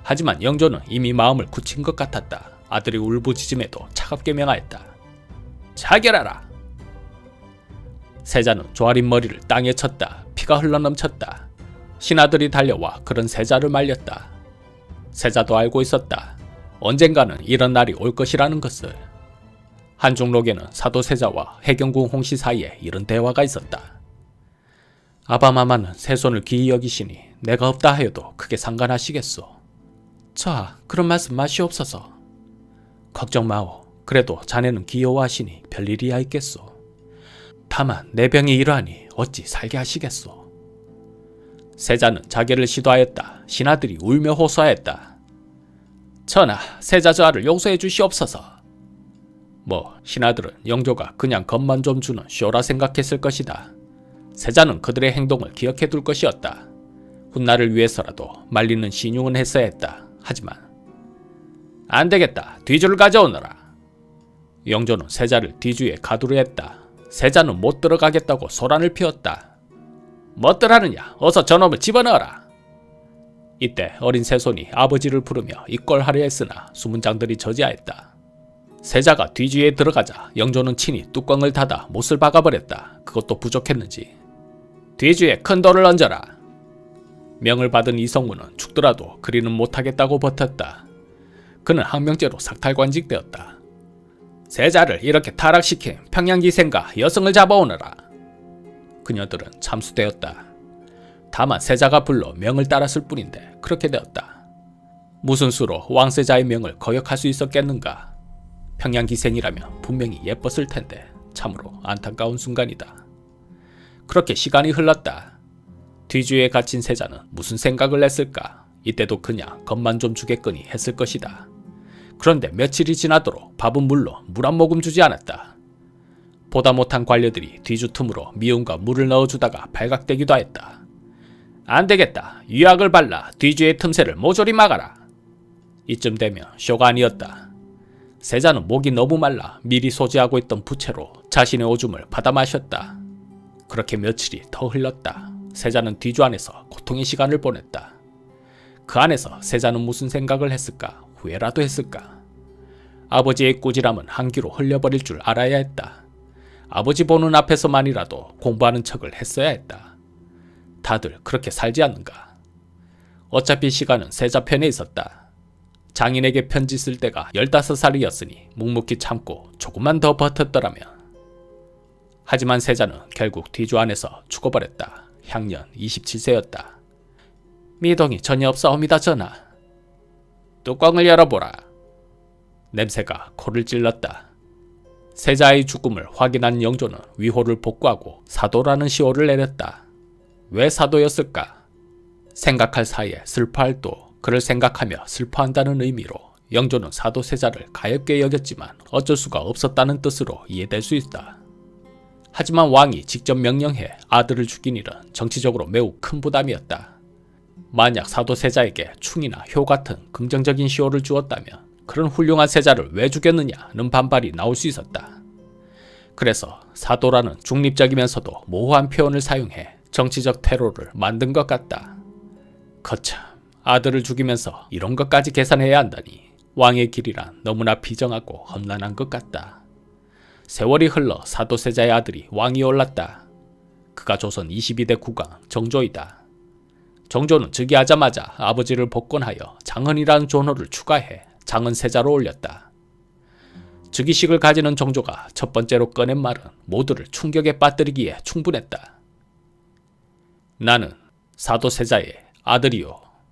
하지만 영조는 이미 마음을 굳힌 것 같았다. 아들이 울부짖음에도 차갑게 명하였다. 자결하라. 세자는 조아린 머리를 땅에 쳤다. 피가 흘러넘쳤다. 신하들이 달려와 그런 세자를 말렸다. 세자도 알고 있었다. 언젠가는 이런 날이 올 것이라는 것을. 한중록에는 사도세자와 해경궁 홍씨 사이에 이런 대화가 있었다. 아바마마는 세손을 귀히 여기시니 내가 없다 하여도 크게 상관하시겠소. 저하 그런 말씀 마시옵소서. 걱정 마오. 그래도 자네는 귀여워하시니 별일이야 있겠소. 다만 내 병이 이러하니 어찌 살게 하시겠소. 세자는 자결을 시도하였다. 신하들이 울며 호소하였다. 전하, 세자 저하를 용서해 주시옵소서. 신하들은 영조가 그냥 겁만 좀 주는 쇼라 생각했을 것이다. 세자는 그들의 행동을 기억해 둘 것이었다. 훗날을 위해서라도 말리는 신용은 했어야 했다. 하지만 안 되겠다. 뒤주를 가져오너라. 영조는 세자를 뒤주에 가두려 했다. 세자는 못 들어가겠다고 소란을 피웠다. 뭣들 어서 저놈을 집어넣어라. 이때 어린 세손이 아버지를 부르며 입궐하려 했으나 수문장들이 저지하였다. 세자가 뒤주에 들어가자 영조는 친히 뚜껑을 닫아 못을 박아버렸다. 그것도 부족했는지 뒤주에 큰 돌을 얹어라. 명을 받은 이성문은 죽더라도 그리는 못하겠다고 버텼다. 그는 항명죄로 삭탈관직되었다. 세자를 이렇게 타락시킨 평양기생과 여성을 잡아오너라. 그녀들은 참수되었다. 다만 세자가 불러 명을 따랐을 뿐인데 그렇게 되었다. 무슨 수로 왕세자의 명을 거역할 수 있었겠는가. 평양기생이라면 분명히 예뻤을 텐데 참으로 안타까운 순간이다. 그렇게 시간이 흘렀다. 뒤주에 갇힌 세자는 무슨 생각을 했을까. 이때도 그냥 겁만 좀 주겠거니 했을 것이다. 그런데 며칠이 지나도록 밥은 물론 물 한 모금 주지 않았다. 보다 못한 관료들이 뒤주 틈으로 미움과 물을 넣어주다가 발각되기도 하였다. 안 되겠다. 유약을 발라 뒤주의 틈새를 모조리 막아라. 이쯤 되면 쇼가 아니었다. 세자는 목이 너무 말라 미리 소지하고 있던 부채로 자신의 오줌을 받아 마셨다. 그렇게 며칠이 더 흘렀다. 세자는 뒤주 안에서 고통의 시간을 보냈다. 그 안에서 세자는 무슨 생각을 했을까? 후회라도 했을까? 아버지의 꾸지람은 한기로 흘려버릴 줄 알아야 했다. 아버지 보는 앞에서만이라도 공부하는 척을 했어야 했다. 다들 그렇게 살지 않는가? 어차피 시간은 세자 편에 있었다. 장인에게 편지 쓸 때가 15살이었으니 묵묵히 참고 조금만 더 버텼더라면. 하지만 세자는 결국 뒤주 안에서 죽어버렸다. 향년 27세였다. 미동이 전혀 없사옵니다 전하. 뚜껑을 열어보라. 냄새가 코를 찔렀다. 세자의 죽음을 확인한 영조는 위호를 복구하고 사도라는 시호를 내렸다. 왜 사도였을까? 생각할 사이에 슬퍼할 또 그를 생각하며 슬퍼한다는 의미로 영조는 사도 세자를 가엾게 여겼지만 어쩔 수가 없었다는 뜻으로 이해될 수 있다. 하지만 왕이 직접 명령해 아들을 죽인 일은 정치적으로 매우 큰 부담이었다. 만약 사도 세자에게 충이나 효 같은 긍정적인 시호를 주었다면 그런 훌륭한 세자를 왜 죽였느냐는 반발이 나올 수 있었다. 그래서 사도라는 중립적이면서도 모호한 표현을 사용해 정치적 테러를 만든 것 같다. 거참, 아들을 죽이면서 이런 것까지 계산해야 한다니 왕의 길이란 너무나 비정하고 험난한 것 같다. 세월이 흘러 사도 세자의 아들이 왕위에 올랐다. 그가 조선 22대 국왕 정조이다. 정조는 즉위하자마자 아버지를 복권하여 장헌이라는 존호를 추가해 장헌세자로 올렸다. 즉위식을 가지는 정조가 첫 번째로 꺼낸 말은 모두를 충격에 빠뜨리기에 충분했다. 나는 사도세자의 아들이요.